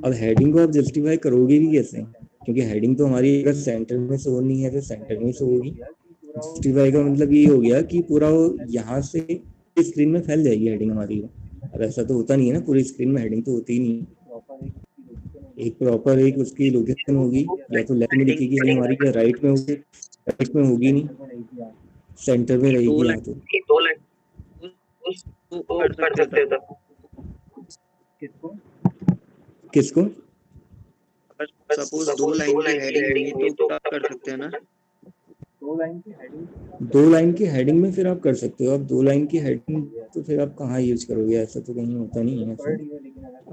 अब हेडिंग को आप जस्टिफाई करोगे भी कैसे, क्योंकि हेडिंग तो हमारी अगर सेंटर में शो नहीं है तो सेंटर में शो होगी। जस्टिफाई का मतलब ये हो गया कि पूरा यहाँ से स्क्रीन में फैल जाएगी हेडिंग हमारी। अब ऐसा तो होता नहीं है ना, पूरी स्क्रीन में हेडिंग तो होती ही नहीं है। एक प्रॉपर एक उसकी लोकेशन होगी, या तो लेफ्ट में दिखेगी हेडिंग हमारी, या राइट में होगी, राइट में होगी नहीं, सेंटर में रहेगी। यहाँ तो दो लाइन उसको कर सकते हो तब। किसको? किसको? सपोज दो लाइन की हेडिंग होगी तो क्या कर सकते हैं ना? दो लाइन की हेडिंग? दो लाइन की हेडिंग में फिर आप कर सकते हो। अब दो लाइन की हेडिंग तो फिर आप कहाँ यूज करोगे, ऐसा तो कहीं होता नहीं है ऐसा।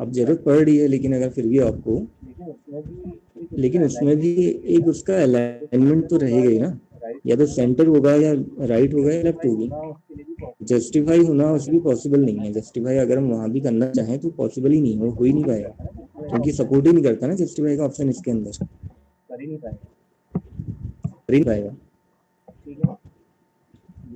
अब जरूरत पड़ रही है लेकिन अगर फिर भी आपको, लेकिन उसमें भी एक उसका अलाइनमेंट तो रहेगा ही ना, या तो सेंटर होगा या राइट होगा या लेफ्ट होगी। जस्टिफाई होना उसकी पॉसिबल नहीं है। जस्टिफाई अगर हम वहां भी करना चाहें तो पॉसिबल ही नहीं है, वो हो ही नहीं पाएगा, क्योंकि सपोर्ट ही नहीं करता ना जस्टिफाई का ऑप्शन इसके अंदर, कर ही नहीं पाएगा। कर ही नहीं पाएगा। ठीक है,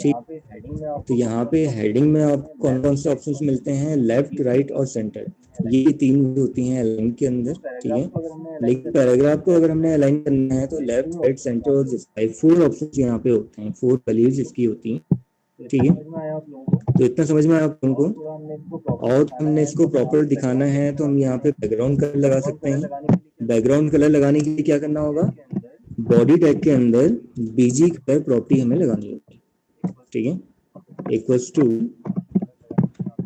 यहाँ पे हेडिंग में तो यहाँ पे हेडिंग में आपको कौन कौन से ऑप्शंस मिलते हैं? लेफ्ट, राइट और सेंटर, ये तीन होती हैं अलाइन के अंदर। ठीक है, लेकिन पैराग्राफ को अगर हमने अलाइन करना है तो लेफ्ट, राइट, सेंटर और जस्टिफाई, 4 ऑप्शंस यहाँ पे होते हैं, 4 वैल्यूज इसकी होती हैं। ठीक है, तो इतना समझ में आया आप लोगों को? और हमने इसको प्रॉपर दिखाना है तो हम यहाँ पे बैकग्राउंड कलर लगा सकते हैं। बैकग्राउंड कलर लगाने के लिए क्या करना होगा? बॉडी टैग के अंदर बीजी कलर प्रॉपर्टी हमें लगानी होगी। ठीक है, इक्वल्स टू,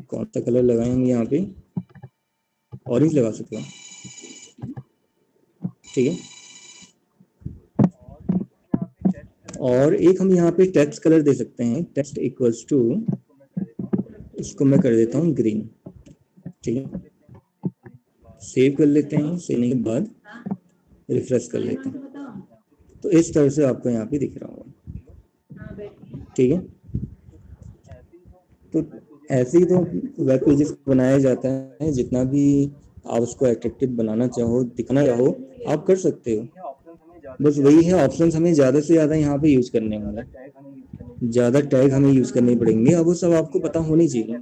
कौन सा कलर लगाएं हम यहाँ पे? ऑरेंज लगा सकते हैं। ठीक है, और एक हम यहाँ पे टेक्स्ट कलर दे सकते हैं, टेक्स्ट इक्वल्स टू, इसको मैं कर देता हूँ ग्रीन। ठीक है, सेव कर लेते हैं, सेव के बाद रिफ्रेश कर लेते हैं, तो इस तरह से आपको यहाँ पे दिख रहा होगा। ठीक है, तो ऐसे ही तो वेब पेजेस बनाया जाता है। जितना भी आप उसको अट्रैक्टिव बनाना चाहो, दिखना चाहो, आप कर सकते हो। बस वही है, ऑप्शंस हमें ज़्यादा से ज़्यादा यहाँ पे यूज करने होंगे, ज़्यादा टैग हमें यूज करने पड़ेंगे। अब वो सब आपको पता होनी चाहिए।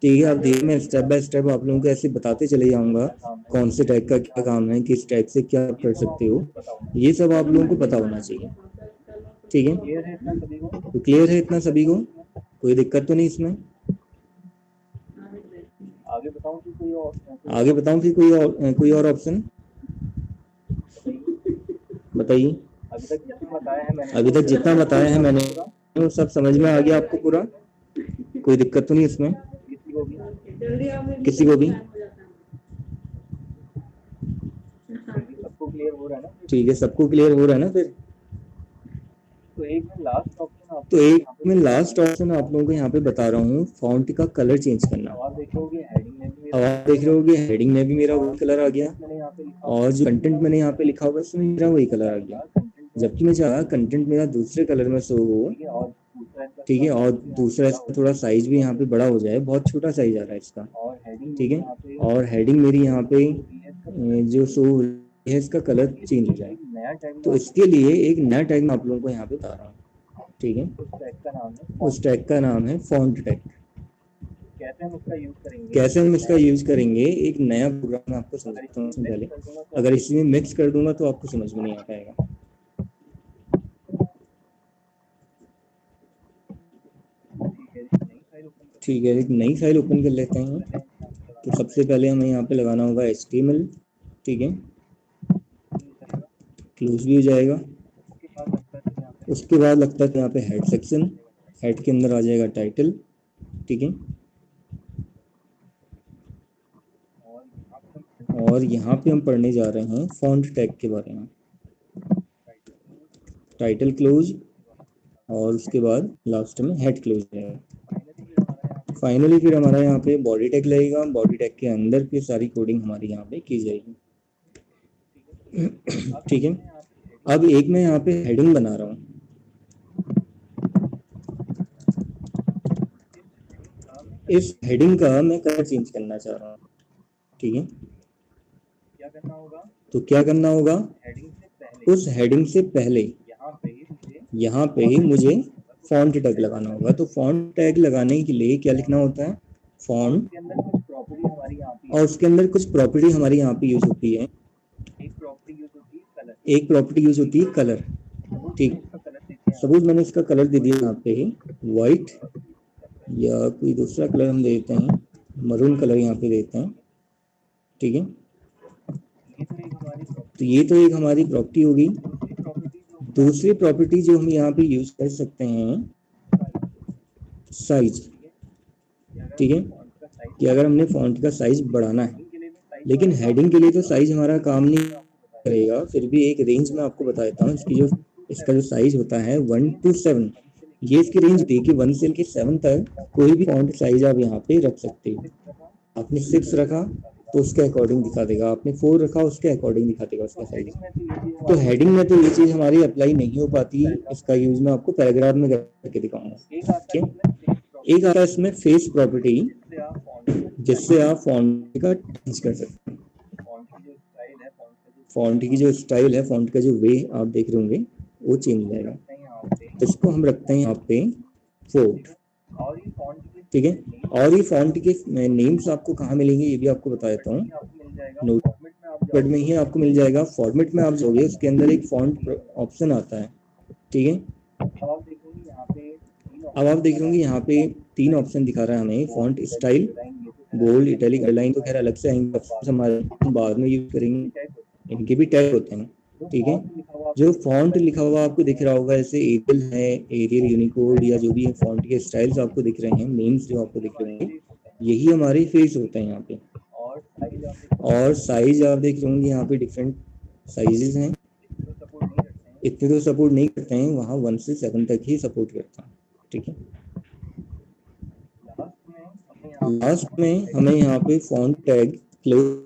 ठीक है, आप देखिए मैं स्टेप बाय स्टेप आप लोगों को ऐसे बताते चले जाऊंगा, कौन से टैग का क्या काम है, किस टैग से क्या कर सकते हो, ये सब आप लोगों को पता होना चाहिए। ठीक है, तो क्लियर है इतना सभी को? कोई दिक्कत तो नहीं इसमें? आगे बताऊं कि कोई और? आगे बताऊं फिर कोई और ऑप्शन बताइए। अभी तक जितना बताया है मैंने वो सब समझ में आ गया आपको पूरा? कोई दिक्कत तो नहीं इसमें किसी को भी? सबको क्लियर हो रहा है ना? ठीक है, सबको क्लियर हो रहा है ना? फिर तो एक में लास्ट ऑप्शन आप लोगों को यहाँ पे बता रहा हूँ, फॉन्ट का कलर चेंज करना। अब आप देख रहे होगे हेडिंग में भी मेरा वही कलर आ गया, और जो कंटेंट मैंने यहाँ पे लिखा होगा उसमें मेरा वही कलर आ गया, जबकि मैं चाहा कंटेंट मेरा दूसरे कलर में शो हो। ठीक है, और दूसरा इसका थोड़ा साइज भी यहाँ पे बड़ा हो जाए, बहुत छोटा साइज आ रहा है इसका। ठीक है, और हेडिंग मेरी यहाँ पे जो शो है इसका कलर चेंज हो जाए, तो इसके लिए एक नया टैग मैं आप लोगों को यहाँ पे बता रहा हूँ। ठीक है, उस टैग का नाम है फॉन्ट टैग। कैसे हम इसका यूज करेंगे? एक नया प्रोग्राम आपको समझाता हूँ पहले। अगर इसमें मिक्स कर दूंगा तो आपको समझ में नहीं आ पाएगा। ठीक है, एक नई फाइल ओपन कर लेते हैं। तो सबसे पहले हमें यहाँ पे लगाना होगा HTML, ठीक है, क्लोज भी हो जाएगा। उसके बाद लगता है यहाँ पे हेड सेक्शन, हेड के अंदर आ जाएगा टाइटल, ठीक है, और यहाँ पे हम पढ़ने जा रहे हैं फॉन्ट टैग के बारे में। टाइटल क्लोज और उसके बाद लास्ट में हेड क्लोज रहेगा। फाइनली फिर हमारा यहाँ पे बॉडी टैग लगेगा, बॉडी टैग के अंदर फिर सारी कोडिंग हमारी यहाँ पे की जाएगी। ठीक है, अब एक मैं यहाँ पे हेडिंग बना रहा हूँ। इस हेडिंग का मैं कलर चेंज करना चाह रहा हूँ, ठीक है, तो क्या करना होगा, उस हेडिंग से पहले यहाँ पे ही मुझे फॉन्ट टैग लगाना होगा। तो फॉन्ट टैग लगाने के लिए क्या लिखना होता है, फॉन्ट, और उसके अंदर कुछ प्रॉपर्टी हमारी यहाँ पे यूज होती है। एक प्रॉपर्टी यूज होती है कलर, ठीक। सपोज मैंने इसका कलर दे दिया यहाँ पे वाइट, या कोई दूसरा कलर हम देते हैं, मरून कलर यहाँ पे देते हैं, ठीक है। तो ये तो एक हमारी प्रॉपर्टी होगी। दूसरी प्रॉपर्टी जो हम यहाँ पे यूज कर सकते हैं, साइज, ठीक है, कि अगर हमने फॉन्ट का साइज बढ़ाना है, लेकिन हेडिंग के लिए तो साइज हमारा काम नहीं करेगा, फिर भी एक रेंज में आपको बता देता हूँ। इसका जो साइज होता है 1 to 7, ये इसकी रेंज होती है कि 1 से लेकर 7 तक कोई भी फॉन्ट साइज आप यहाँ पे रख सकते हो। आपने 6 रखा तो उसके अकॉर्डिंग दिखा देगा, आपने 4 रखा उसके अकॉर्डिंग दिखा देगा उसका साइज। तो हेडिंग में तो ये चीज हमारी अप्लाई नहीं हो पाती, इसका यूज मैं आपको पैराग्राफ में करके दिखाऊंगा, ठीक है। एक आता है इसमें फेस प्रॉपर्टी, जिससे आप फॉन्ट का चेंज कर सकते हैं। फॉन्ट की जो स्टाइल है, फॉन्ट का जो वे आप देख रहे होंगे वो चेंज हो जाएगा। इसको हम रखते हैं यहाँ पे 4, ठीक है। और ये फॉन्ट के नेम्स आपको कहाँ मिलेंगे ये भी आपको बता देता हूँ, नोटपैड में ही आपको मिल जाएगा। फॉर्मेट में आप जाओगे, उसके अंदर एक फॉन्ट ऑप्शन आता है, ठीक है। अब आप देख होंगे यहाँ पे 3 ऑप्शन दिखा रहा है हमें, font style, bold, italic, underline, तो खैर अलग से आएंगे, हमारे बाद में यूज करेंगे, इनके भी टैग होते हैं, ठीक है। जो फॉन्ट लिखा हुआ आपको दिख रहा होगा, जैसे एरियल है, एरियल, यूनिकोड, या जो भी फॉन्ट के स्टाइल्स आपको दिख रहे हैं, नेम्स जो आपको दिख रहे हैं, यही हमारे फेस होते हैं यहाँ पे। और साइज आप देख रहे होंगे यहाँ पे डिफरेंट साइजेस हैं, इतने तो सपोर्ट नहीं करते हैं, वहाँ 1 से 7 तक ही सपोर्ट करता है, ठीक है। लास्ट में हमें यहाँ पे फॉन्ट टैग क्लोज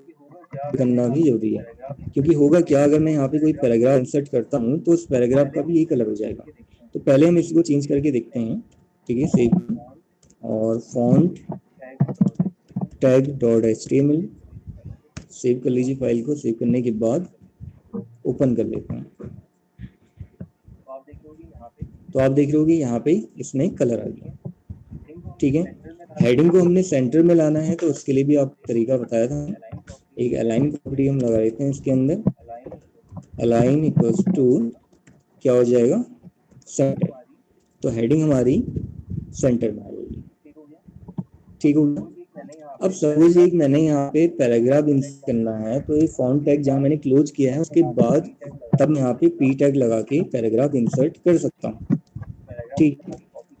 करना भी जरूरी है, क्योंकि होगा क्या, अगर मैं यहाँ पे कोई पैराग्राफ इंसर्ट करता हूँ तो उस पैराग्राफ का भी यही कलर हो जाएगा। तो पहले हम इसको चेंज करके देखते हैं, ठीक है। सेव और फॉन्ट टैग .html सेव कर लीजिए फाइल को। सेव करने के बाद ओपन कर लेते हैं, तो आप देख रहे होगे यहाँ पे इसमें कलर आ गया, ठीक है। हेडिंग को हमने सेंटर में लाना है, तो उसके लिए भी आपको तरीका बताया था। एक अलाइन प्रॉपर्टी हम लगा देते हैं इसके अंदर, अलाइन इक्वल्स टू क्या हो जाएगा, सेंटर। तो हेडिंग हमारी सेंटर में आ जाएगी, ठीक हो गया। अब सपोज एक मैंने यहाँ पे पैराग्राफ इंसर्ट करना है, तो ये फॉन्ट टैग जहाँ मैंने क्लोज किया है उसके बाद तब मैं यहाँ पे पी टैग लगा के पैराग्राफ इंसर्ट कर सकता हूँ, ठीक।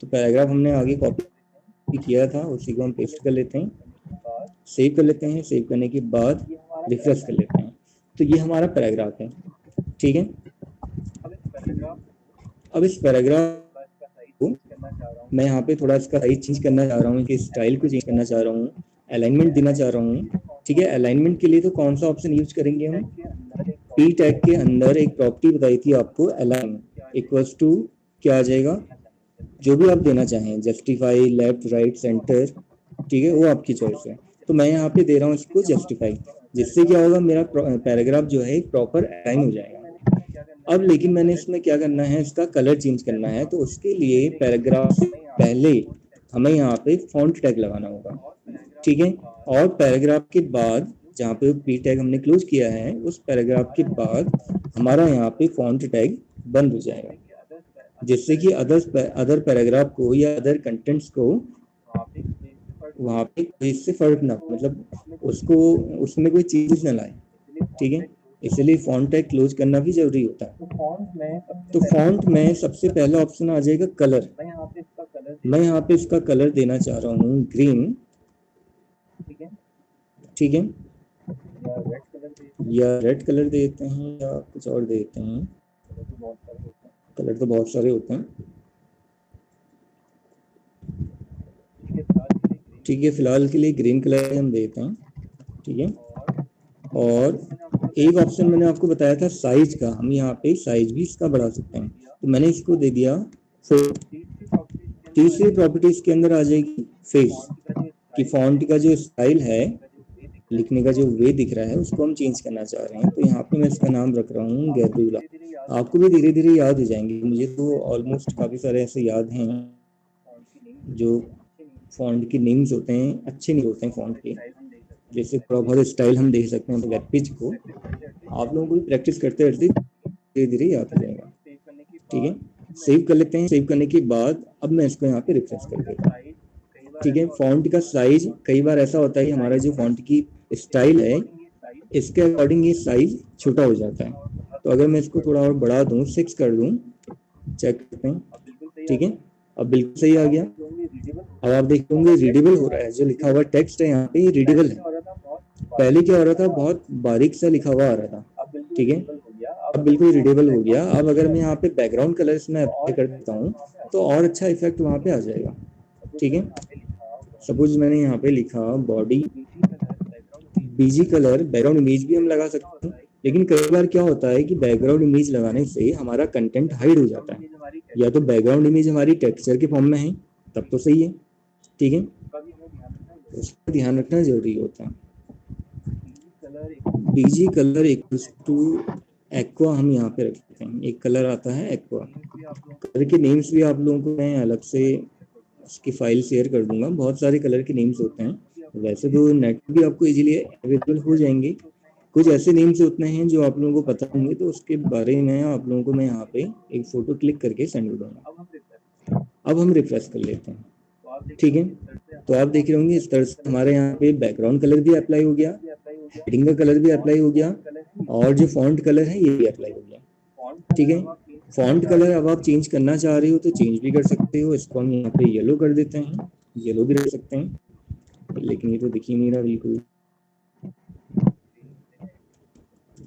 तो पैराग्राफ हमने आगे कॉपी किया था, उसी को हम पेस्ट कर लेते हैं, सेव कर लेते हैं। सेव करने के बाद रिफ्रेश कर लेते हैं, तो ये हमारा पैराग्राफ है, ठीक है। अब इस पैराग्राफ को मैं यहाँ पे थोड़ा इसका साइज चेंज करना चाह रहा हूँ, इसके स्टाइल को चेंज करना चाह रहा हूँ, अलाइनमेंट देना चाह रहा हूँ, ठीक है। अलाइनमेंट के लिए तो कौन सा ऑप्शन यूज करेंगे हम, पी टैग के अंदर एक प्रॉपर्टी बताई थी आपको, अलाइन इक्वल्स टू क्या आ जाएगा, जो भी आप देना चाहें, जस्टिफाई, लेफ्ट, राइट, सेंटर, ठीक है, वो आपकी चॉइस है। तो मैं यहाँ पे दे रहा हूँ इसको जस्टिफाई, जिससे क्या होगा, मेरा पैराग्राफ जो है प्रॉपर अलाइन हो जाएगा। अब लेकिन मैंने इसमें क्या करना है, इसका कलर चेंज करना है, तो उसके लिए पैराग्राफ से पहले हमें यहाँ पे फॉन्ट टैग लगाना होगा, ठीक है। और पैराग्राफ के बाद जहाँ पे पी टैग हमने क्लोज किया है, उस पैराग्राफ के बाद हमारा यहाँ पे फॉन्ट टैग बंद हो जाएगा, जिससे कि अदर पैराग्राफ को या अदर कंटेंट्स को वहाँ पे कोई इससे फर्क ना, मतलब उसको उसमें कोई चीज ना लाए, ठीक है। इसलिए फॉन्ट टैग क्लोज करना भी जरूरी होता है। तो फॉन्ट में सबसे पहला ऑप्शन आ जाएगा कलर। मैं यहाँ पे इसका कलर देना चाह रहा हूँ ग्रीन, ठीक है, या रेड कलर देते हैं या कुछ और देते हैं, कलर तो बहुत सारे होते हैं, ठीक है। फिलहाल के लिए ग्रीन कलर हम देते हैं, ठीक है। और एक ऑप्शन मैंने आपको बताया था साइज का, हम यहाँ पे साइज भी इसका बढ़ा सकते हैं, तो मैंने इसको दे दिया 4। तीसरी प्रॉपर्टीज के अंदर आ जाएगी फेस, कि फॉन्ट का जो स्टाइल है, लिखने का जो वे दिख रहा है, उसको हम चेंज करना चाह रहे हैं। तो यहाँ पे मैं इसका नाम रख रहा हूँ गैब्रियोला। आपको भी धीरे धीरे याद हो जाएंगे, मुझे तो ऑलमोस्ट काफ़ी सारे ऐसे याद हैं जो फॉन्ट के नेम्स होते हैं, अच्छे नहीं होते हैं फॉन्ट के, जैसे थोड़ा बहुत स्टाइल हम देख सकते हैं। तो वेब पेज को आप लोगों को भी प्रैक्टिस करते रहते धीरे धीरे याद हो जाएगा, ठीक है। सेव कर लेते हैं। सेव करने के बाद अब मैं इसको यहाँ पे रिफ्रेश कर देता हूँ, ठीक है। फॉन्ट का साइज कई बार ऐसा होता है, हमारा जो फॉन्ट की स्टाइल है इसके अकॉर्डिंग ये साइज छोटा हो जाता है। तो अगर मैं इसको थोड़ा और बढ़ा दूं, 6 कर दूं, चेक करते हैं, ठीक है, अब बिल्कुल सही आ गया। अब आप देख होंगे रीडेबल हो रहा है, जो लिखा हुआ टेक्स्ट है यहाँ पे ये रीडेबल है। पहले क्या हो रहा था, बहुत बारीक सा लिखा हुआ आ रहा था, ठीक है, अब बिल्कुल रीडेबल हो गया। अब अगर मैं यहाँ पे बैकग्राउंड कलर इसमें अप्लाई कर देता हूँ तो और अच्छा इफेक्ट वहाँ पे आ जाएगा, ठीक है। सपोज मैंने यहाँ पे लिखा body BG colour, background image भी हम लगा सकते हैं, लेकिन कई बार क्या होता है कि बैकग्राउंड इमेज लगाने से हमारा कंटेंट हाइड हो जाता है, या तो बैकग्राउंड इमेज हमारी टेक्सचर के फॉर्म में है तब तो सही है, ठीक है, उसका ध्यान रखना जरूरी होता है। BG colour equals to aqua हम यहाँ पे रखते हैं, एक कलर आता है एक्वा। कलर के नेम्स भी आप लोगों को मैं अलग से उसकी फाइल शेयर कर दूंगा, बहुत सारे कलर के नेम्स होते हैं, वैसे तो नेट भी आपको इजीली अवेलेबल हो जाएंगे। कुछ ऐसे नेम्स होते हैं जो आप लोगों को पता होंगे, तो उसके बारे में आप लोगों को मैं यहाँ पे एक फोटो क्लिक करके सेंड कर दूंगा। अब हम रिफ्रेश कर लेते हैं, ठीक है। तो आप देख रहे होंगे इस तरह से हमारे यहाँ पे बैकग्राउंड कलर भी अप्लाई हो गया, हेडिंग का कलर भी अप्लाई हो गया, और जो फॉन्ट कलर है ये भी अप्लाई हो गया, ठीक है। फॉन्ट कलर अब आप चेंज करना चाह रहे हो तो चेंज भी कर सकते हो, इसको हम यहाँ पे येलो कर देते हैं, येलो भी रख सकते हैं, लेकिन ये तो दिख ही नहीं रहा बिल्कुल,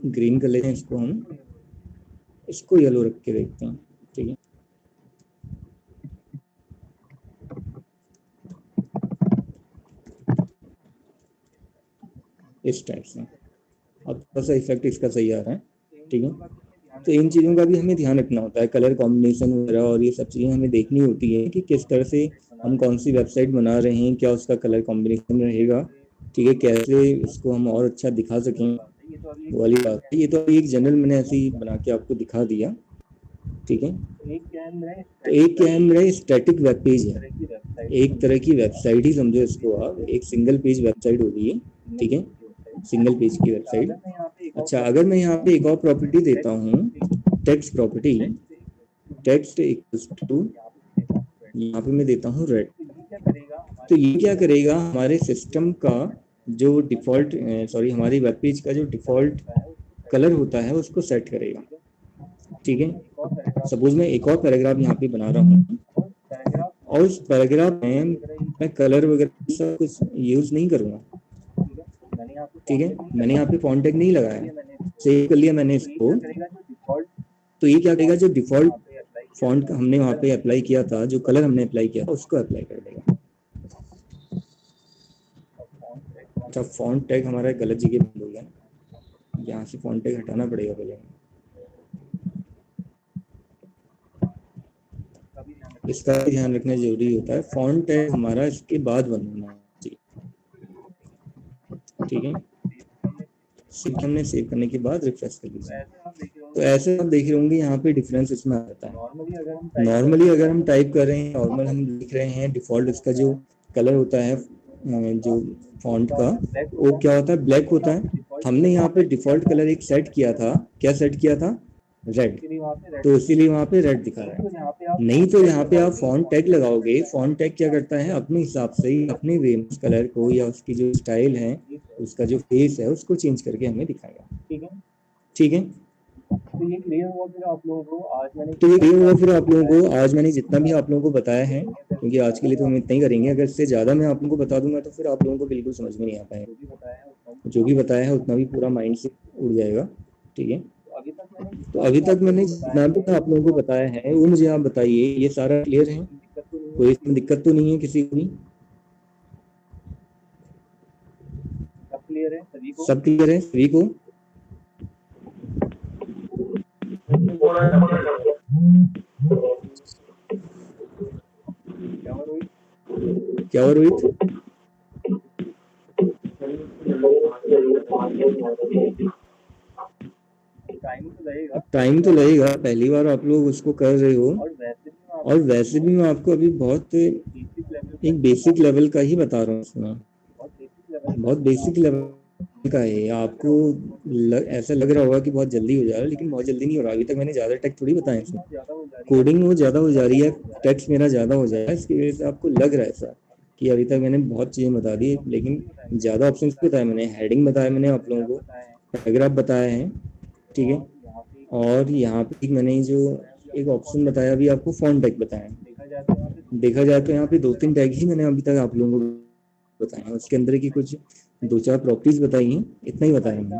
ग्रीन कर लेते हैं इसको, हम इसको येलो रख के देखते हैं, ठीक है। इस टाइप से अब थोड़ा सा इफेक्ट इसका सही आ रहा है, ठीक है। तो इन चीज़ों का भी हमें ध्यान रखना होता है, कलर कॉम्बिनेशन वगैरह और ये सब चीज़ें हमें देखनी होती है कि किस तरह से हम कौन सी वेबसाइट बना रहे हैं, क्या उसका कलर कॉम्बिनेशन रहेगा, ठीक है, कैसे इसको हम और अच्छा दिखा सकें, वो वाली बात है। ये तो एक जनरल मैंने ऐसे ही बना के आपको दिखा दिया, ठीक है। तो एक क्या है, मेरा स्टैटिक वेब पेज है, एक तरह की वेबसाइट ही समझो इसको आप, एक सिंगल पेज वेबसाइट होगी ये, ठीक है, सिंगल पेज की वेबसाइट। अच्छा, अगर मैं यहाँ पे एक और प्रॉपर्टी देता हूँ, text property, text equals to, यहाँ पे मैं देता हूँ रेड, तो ये क्या करेगा, हमारे सिस्टम का जो डिफॉल्ट हमारी वेब पेज का जो डिफॉल्ट कलर होता है उसको सेट करेगा, ठीक है। सपोज मैं एक और पैराग्राफ यहाँ पे बना रहा हूँ, और उस पैराग्राफ में मैं कलर वगैरह सब कुछ यूज नहीं करूँगा, ठीक है, मैंने यहाँ पे फॉन्ट टैग नहीं लगाया, सेव कर लिया मैंने इसको। तो ये क्या करेगा, जो डिफॉल्ट फॉन्ट हमने वहाँ पे अप्लाई किया था, जो कलर हमने अप्लाई किया था उसको अप्लाई कर देगा। अच्छा, फॉन्ट टैग हमारा गलत जगह बंद हो गया, यहाँ से फॉन्ट टैग हटाना पड़ेगा पहले, इसका ध्यान रखना जरूरी होता है। फॉन्ट टैग हमारा इसके बाद बनना चाहिए, ठीक है। हमने सेव करने के बाद रिफ्रेश कर लीजिए, तो ऐसे आप देख रहे होंगे यहाँ पे डिफरेंस इसमें आ जाता है। नॉर्मली अगर हम टाइप कर रहे हैं, नॉर्मल हम लिख रहे हैं, डिफॉल्ट इसका जो कलर होता है जो फॉन्ट का, वो क्या होता है, ब्लैक होता है। हमने यहाँ पे डिफॉल्ट कलर एक सेट किया था, क्या सेट किया था, रेड, तो इसीलिए वहाँ पे रेड दिखा रहा है। नहीं तो यहाँ पे आप फॉन्ट टैग लगाओगे, फॉन्ट टैग क्या करता है अपने हिसाब से ही अपने वे में कलर को या उसकी जो स्टाइल है, उसका जो फेस है उसको चेंज करके हमें दिखाएगा। ठीक है, तो ये क्लियर हुआ फिर आप लोगों को आज मैंने जितना भी आप लोगों को बताया है, क्योंकि आज के लिए तो हम इतना ही करेंगे। अगर इससे ज़्यादा मैं आप लोगों को बता दूंगा तो फिर आप लोगों को बिल्कुल समझ में नहीं आ पाएगा। जो भी बताया है उतना भी पूरा माइंड से उड़ जाएगा। ठीक है, तो अभी तक मैंने जितना भी आप लोगों को बताया है वो मुझे आप बताइए, ये सारा क्लियर है? कोई इसमें दिक्कत तो नहीं है किसी को भी? सब क्लियर है सभी को? सब क्लियर है सभी को? क्या हो रोहित? टाइम तो लगेगा, पहली बार आप लोग उसको कर रहे हो, और वैसे भी मैं आपको अभी बहुत एक बेसिक लेवल का ही बता रहा हूँ इसमें, बहुत बेसिक लेवल का है। आपको ऐसा लग रहा होगा कि बहुत जल्दी हो जा रहा है, लेकिन बहुत जल्दी नहीं हो रहा। अभी तक मैंने ज़्यादा टेक्स्ट थोड़ी बताया इसमें, कोडिंग वो ज़्यादा हो जा रही है, टेक्स्ट मेरा ज़्यादा हो जा रहा है, इसकी वजह से आपको लग रहा है ऐसा कि अभी तक मैंने बहुत चीज़ें बता दी, लेकिन ज़्यादा ऑप्शन बताया मैंने, हेडिंग बताया मैंने आप लोगों को, पैराग्राफ बताया है। ठीक है, और यहाँ पे मैंने जो एक ऑप्शन बताया अभी आपको, फॉन्ट टैग बताया। देखा जाए तो यहाँ पे 2-3 टैग ही मैंने अभी तक आप लोगों को बताए हैं, उसके अंदर की कुछ 2-4 प्रॉपर्टीज बताई हैं, इतना ही बताया मैंने।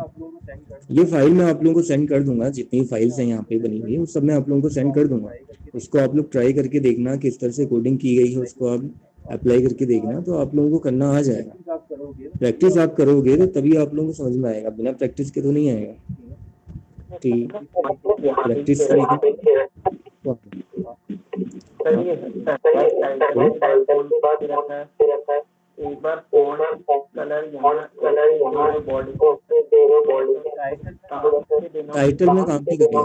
ये फाइल मैं आप लोगों को सेंड कर दूंगा, जितनी फाइल्स हैं यहाँ पे बनी हुई है वो सब मैं आप लोगों को सेंड कर दूंगा। उसको आप लोग ट्राई करके देखना किस तरह से कोडिंग की गई है, उसको आप अप्लाई करके देखना, तो आप लोगों को करना आ जाएगा। प्रैक्टिस आप करोगे तो तभी आप लोगों को समझ में आएगा, बिना प्रैक्टिस के तो नहीं आएगा। ठीक, प्रैक्टिस एक बार फॉन्ट कलर यहाँ बॉडी टाइटल में काम नहीं करेगा।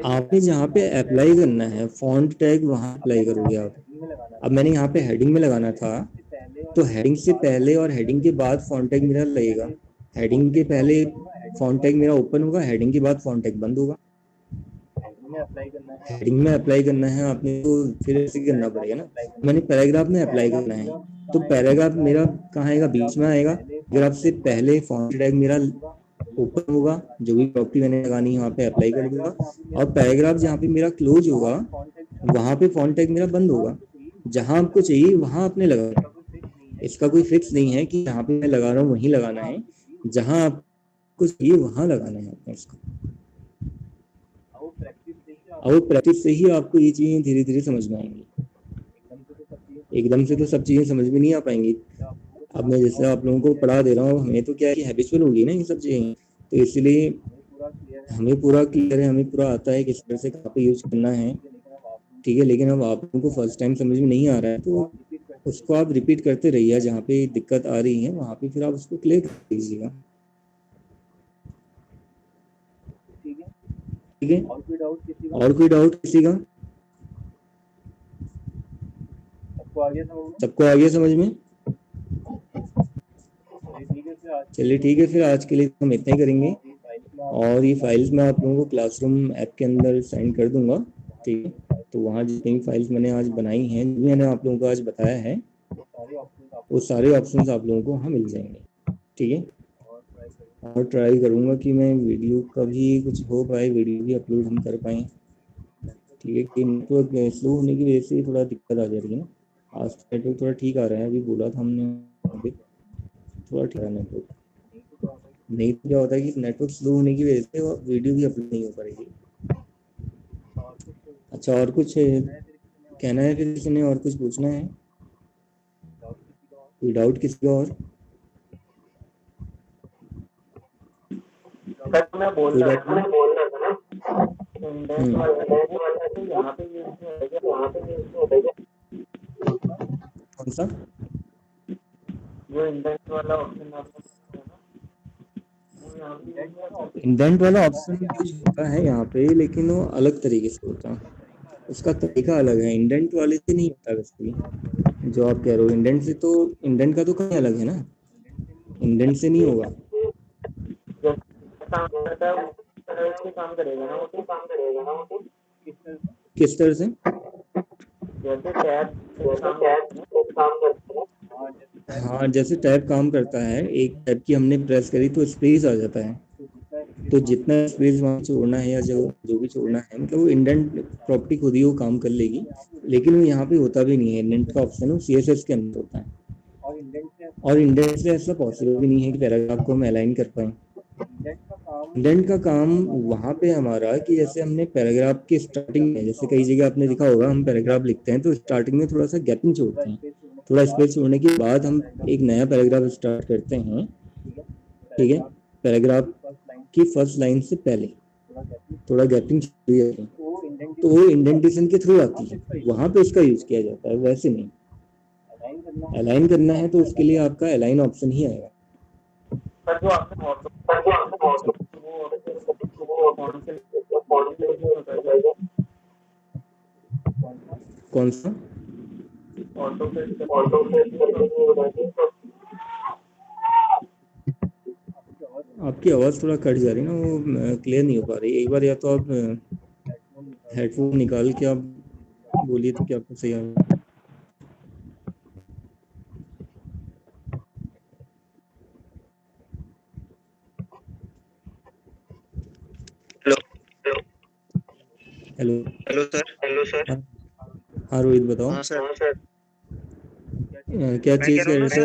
आपने जहाँ पे अप्लाई करना है फॉन्ट टैग वहाँ अप्लाई करोगे आप। अब मैंने यहाँ पे हेडिंग में लगाना था, तो हेडिंग से पहले और हेडिंग के बाद फॉन्ट टैग मेरा लगेगा। हेडिंग के पहले फॉन्ट टैग मेरा ओपन होगा, हेडिंग के बाद फॉन्ट टैग बंद होगा। हेडिंग में अप्लाई करना है आपने तो फिर ऐसे करना पड़ेगा ना। मैंने पैराग्राफ में अप्लाई करना है, तो पैराग्राफ मेरा कहाँ आएगा? बीच में आएगा। पैराग्राफ से पहले फॉन्ट टैग मेरा ओपन होगा, जो भी प्रॉपर्टी मैंने लगानी है वहाँ पे अप्लाई कर दूंगा, और पैराग्राफ जहाँ पे मेरा क्लोज होगा वहाँ पे फॉन्ट टैग मेरा बंद होगा। जहाँ आपको चाहिए वहाँ आपने लगाना, इसका कोई फिक्स नहीं है कि जहाँ पे मैं लगा रहा हूँ वहीं लगाना है, जहाँ आपको चाहिए वहाँ लगाना है आपने इसको। और प्रैक्टिस से ही आपको ये चीजें धीरे धीरे समझ में आएंगी, एकदम से तो सब चीजें समझ में नहीं आ पाएंगी। अब मैं जैसे आप लोगों को पढ़ा दे रहा हूँ, हमें तो क्या है कि हैबिचुअल होगी ना ये सब चीजें, तो इसलिए हमें पूरा क्लियर है, हमें पूरा आता है किस तरह से कहाँ पे यूज करना है। ठीक है, लेकिन अब आप लोगों को फर्स्ट टाइम समझ में नहीं आ रहा है तो उसको आप रिपीट करते रहिए, जहाँ पे दिक्कत आ रही है वहाँ पे फिर आप उसको क्लियर कर दीजिएगा। ठीक है, और कोई डाउट किसी का? सबको आ गया समझ में? चलिए ठीक है, फिर आज के लिए हम इतना ही करेंगे, और ये फाइल्स मैं आप लोगों को क्लासरूम ऐप के अंदर सेंड कर दूंगा। ठीक है, तो वहाँ जितनी भी फाइल्स मैंने आज बनाई हैं, जो मैंने आप लोगों को आज बताया है, वो सारे ऑप्शंस आप लोगों को वहाँ मिल जाएंगे। ठीक है, और ट्राई करूँगा कि मैं वीडियो का भी कुछ हो पाए, वीडियो भी अपलोड हम कर पाएँ। ठीक है, कि नेटवर्क स्लो होने की वजह से थोड़ा दिक्कत आ जा रही है ना। आज नेटवर्क थोड़ा ठीक आ रहा है, अभी बोला था हमने अभी थोड़ा ठीक है नेटवर्क, नहीं तो क्या होता है कि नेटवर्क स्लो होने की वजह से वीडियो भी अपलोड नहीं हो पाएगी। अच्छा, और कुछ कहना है फिर किसी ने, और कुछ पूछना है? कोई डाउट किसी का? और मैं बोल रहा था ना कौन सा? जो इंडेंट वाला ऑप्शन इंडेंट वाला ऑप्शन यूज होता है यहाँ पे, लेकिन वो अलग तरीके से होता है, उसका तरीका अलग है। इंडेंट वाले से नहीं होता वैसे भी, जो आप कह रहे हो इंडेंट से, तो इंडेंट का तो कहीं अलग है ना, इंडेंट से नहीं होगा। काम करेगा ना वो किस तरह से? जैसे काम करता है। हाँ, जैसे टैब काम करता है, एक टैब की हमने प्रेस करी तो स्पेस आ जाता है, तो जितना स्पेस वहाँ छोड़ना है या जो भी छोड़ना है, मतलब वो इंडेंट प्रॉपर्टी खुद ही वो काम कर लेगी, लेकिन वो यहाँ पे होता भी नहीं है। इंडेंट का ऑप्शन वो CSS के अंदर होता है, और इंडेंट से ऐसा पॉसिबल भी नहीं है कि पैराग्राफ को हम अलाइन कर पाए। इंडेंट का काम वहाँ पे हमारा कि जैसे हमने पैराग्राफ की स्टार्टिंग में, जैसे कई जगह आपने देखा होगा हम पैराग्राफ लिखते हैं तो स्टार्टिंग में थोड़ा सा गैपिंग छोड़ते हैं, थोड़ा स्पेस छोड़ने के बाद हम एक नया पैराग्राफ स्टार्ट करते हैं, ठीक है। पैराग्राफ की फर्स्ट लाइन से पहले थोड़ा गैपिंग छोड़ी जाती है, तो वो इंडेंटेशन के थ्रू आती है, वहाँ पे उसका यूज किया जाता है। वैसे नहीं, अलाइन करना है तो उसके लिए आपका अलाइन ऑप्शन ही आएगा। पर जो आपने कौन सा? आपकी आवाज़ थोड़ा कट जा रही है ना, वो क्लियर नहीं हो पा रही। एक बार या तो आप हेडफोन निकाल के आप बोलिए तो क्या आपको सही आ रहा है? Hello sir. हाँ रोहित बताओ। हाँ सर क्या चीज़ कह रहे थे?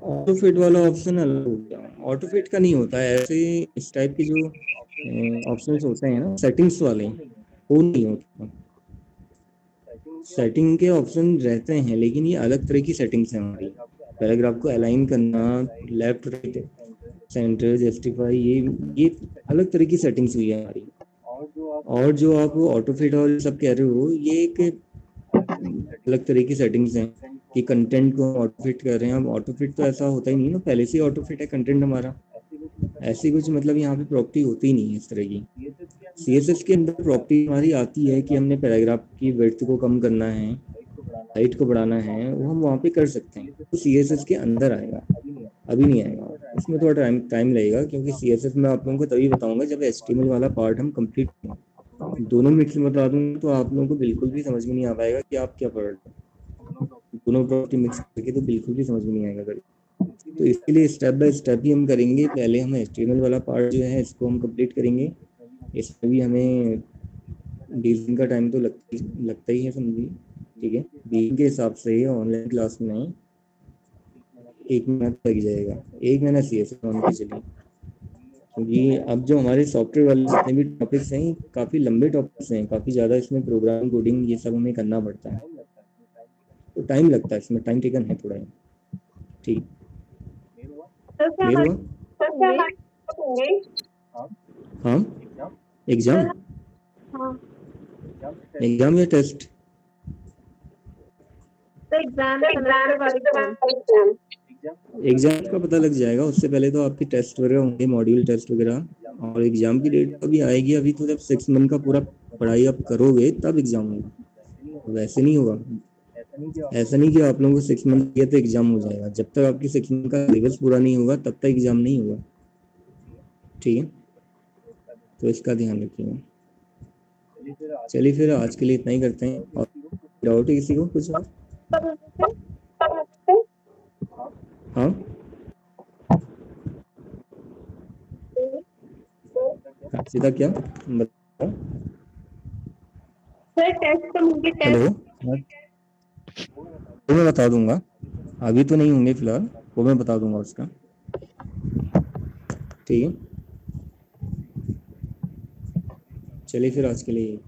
ऑटोफिट वाला ऑप्शन अलग हो गया, ऑटोफिट का नहीं होता है। ऐसे इस टाइप के जो ऑप्शंस होते हैं ना सेटिंग्स वाले, वो नहीं होता। सेटिंग के ऑप्शन रहते हैं, लेकिन ये अलग तरह की सेटिंग्स हैं हमारी। पैराग्राफ को अलाइन करना, लेफ्ट राइट सेंटर जस्टिफाई, ये अलग तरह की सेटिंग्स हुई है हमारी। और जो आप ऑटोफिट और सब कह रहे हो, ये एक अलग तरह की सेटिंग्स हैं कि कंटेंट को ऑटोफिट कर रहे हैं। अब ऑटोफिट तो ऐसा होता ही नहीं ना, पहले से ऑटोफिट है कंटेंट हमारा, ऐसी कुछ मतलब यहाँ पे प्रॉपर्टी होती ही नहीं है इस तरह की। CSS के अंदर प्रॉपर्टी हमारी आती है कि हमने पैराग्राफ की विड्थ को कम करना है, हाइट को बढ़ाना है, वो हम वहाँ पे कर सकते हैं, तो CSS के अंदर आएगा, अभी नहीं आएगा। उसमें थोड़ा टाइम लगेगा, क्योंकि CSS में आप लोगों को तभी बताऊंगा जब HTML वाला पार्ट हम कंप्लीट करें। दोनों मिक्स में बता दूंगा तो आप लोगों को बिल्कुल भी समझ में नहीं आ पाएगा कि आप क्या पढ़ रहे हो। दोनों प्रॉपर्टी मिक्स करके तो बिल्कुल भी समझ में नहीं आएगा कभी। तो इसके लिए स्टेप बाय स्टेप ही हम करेंगे। पहले हम HTML वाला पार्ट जो है इसको हम कंप्लीट करेंगे। इसमें भी हमें 20 दिन का टाइम तो लगता ही है, समझिए, ठीक है। दिन के हिसाब से ऑनलाइन क्लास में 1 महीना लग जाएगा, 1 महीना CSS मान के चलिए, क्योंकि अब जो हमारे सॉफ्टवेयर वाले जितने भी टॉपिक्स हैं काफ़ी लंबे टॉपिक्स हैं, काफ़ी ज़्यादा इसमें प्रोग्राम कोडिंग ये सब हमें करना पड़ता है, तो टाइम लगता है इसमें, टाइम टेकन है थोड़ा। ठीक, क्लियर हुआ? हाँ, एग्जाम या टेस्ट? एग्जाम का पता लग जाएगा, उससे पहले तो आपके टेस्ट वगैरह होंगे, मॉड्यूल टेस्ट वगैरह, और एग्जाम की डेट अभी आएगी। अभी तो जब 6 मंथ का पूरा पढ़ाई आप करोगे तब एग्जाम होगा, वैसे नहीं होगा। ऐसा नहीं कि आप लोगों को 6 मंथ किया तो एग्जाम हो जाएगा। जब तक आपकी 6 मंथ का सिलेबस पूरा नहीं होगा तब तक एग्जाम नहीं होगा, ठीक है। तो इसका ध्यान रखिएगा। चलिए फिर आज के लिए इतना ही करते हैं। और डाउट है किसी को कुछ और? हाँ, सीधा क्या बताओ? हेलो, वो मैं बता दूंगा, अभी तो नहीं होंगे फिलहाल, वो मैं बता दूंगा उसका, ठीक है। चलिए फिर आज के लिए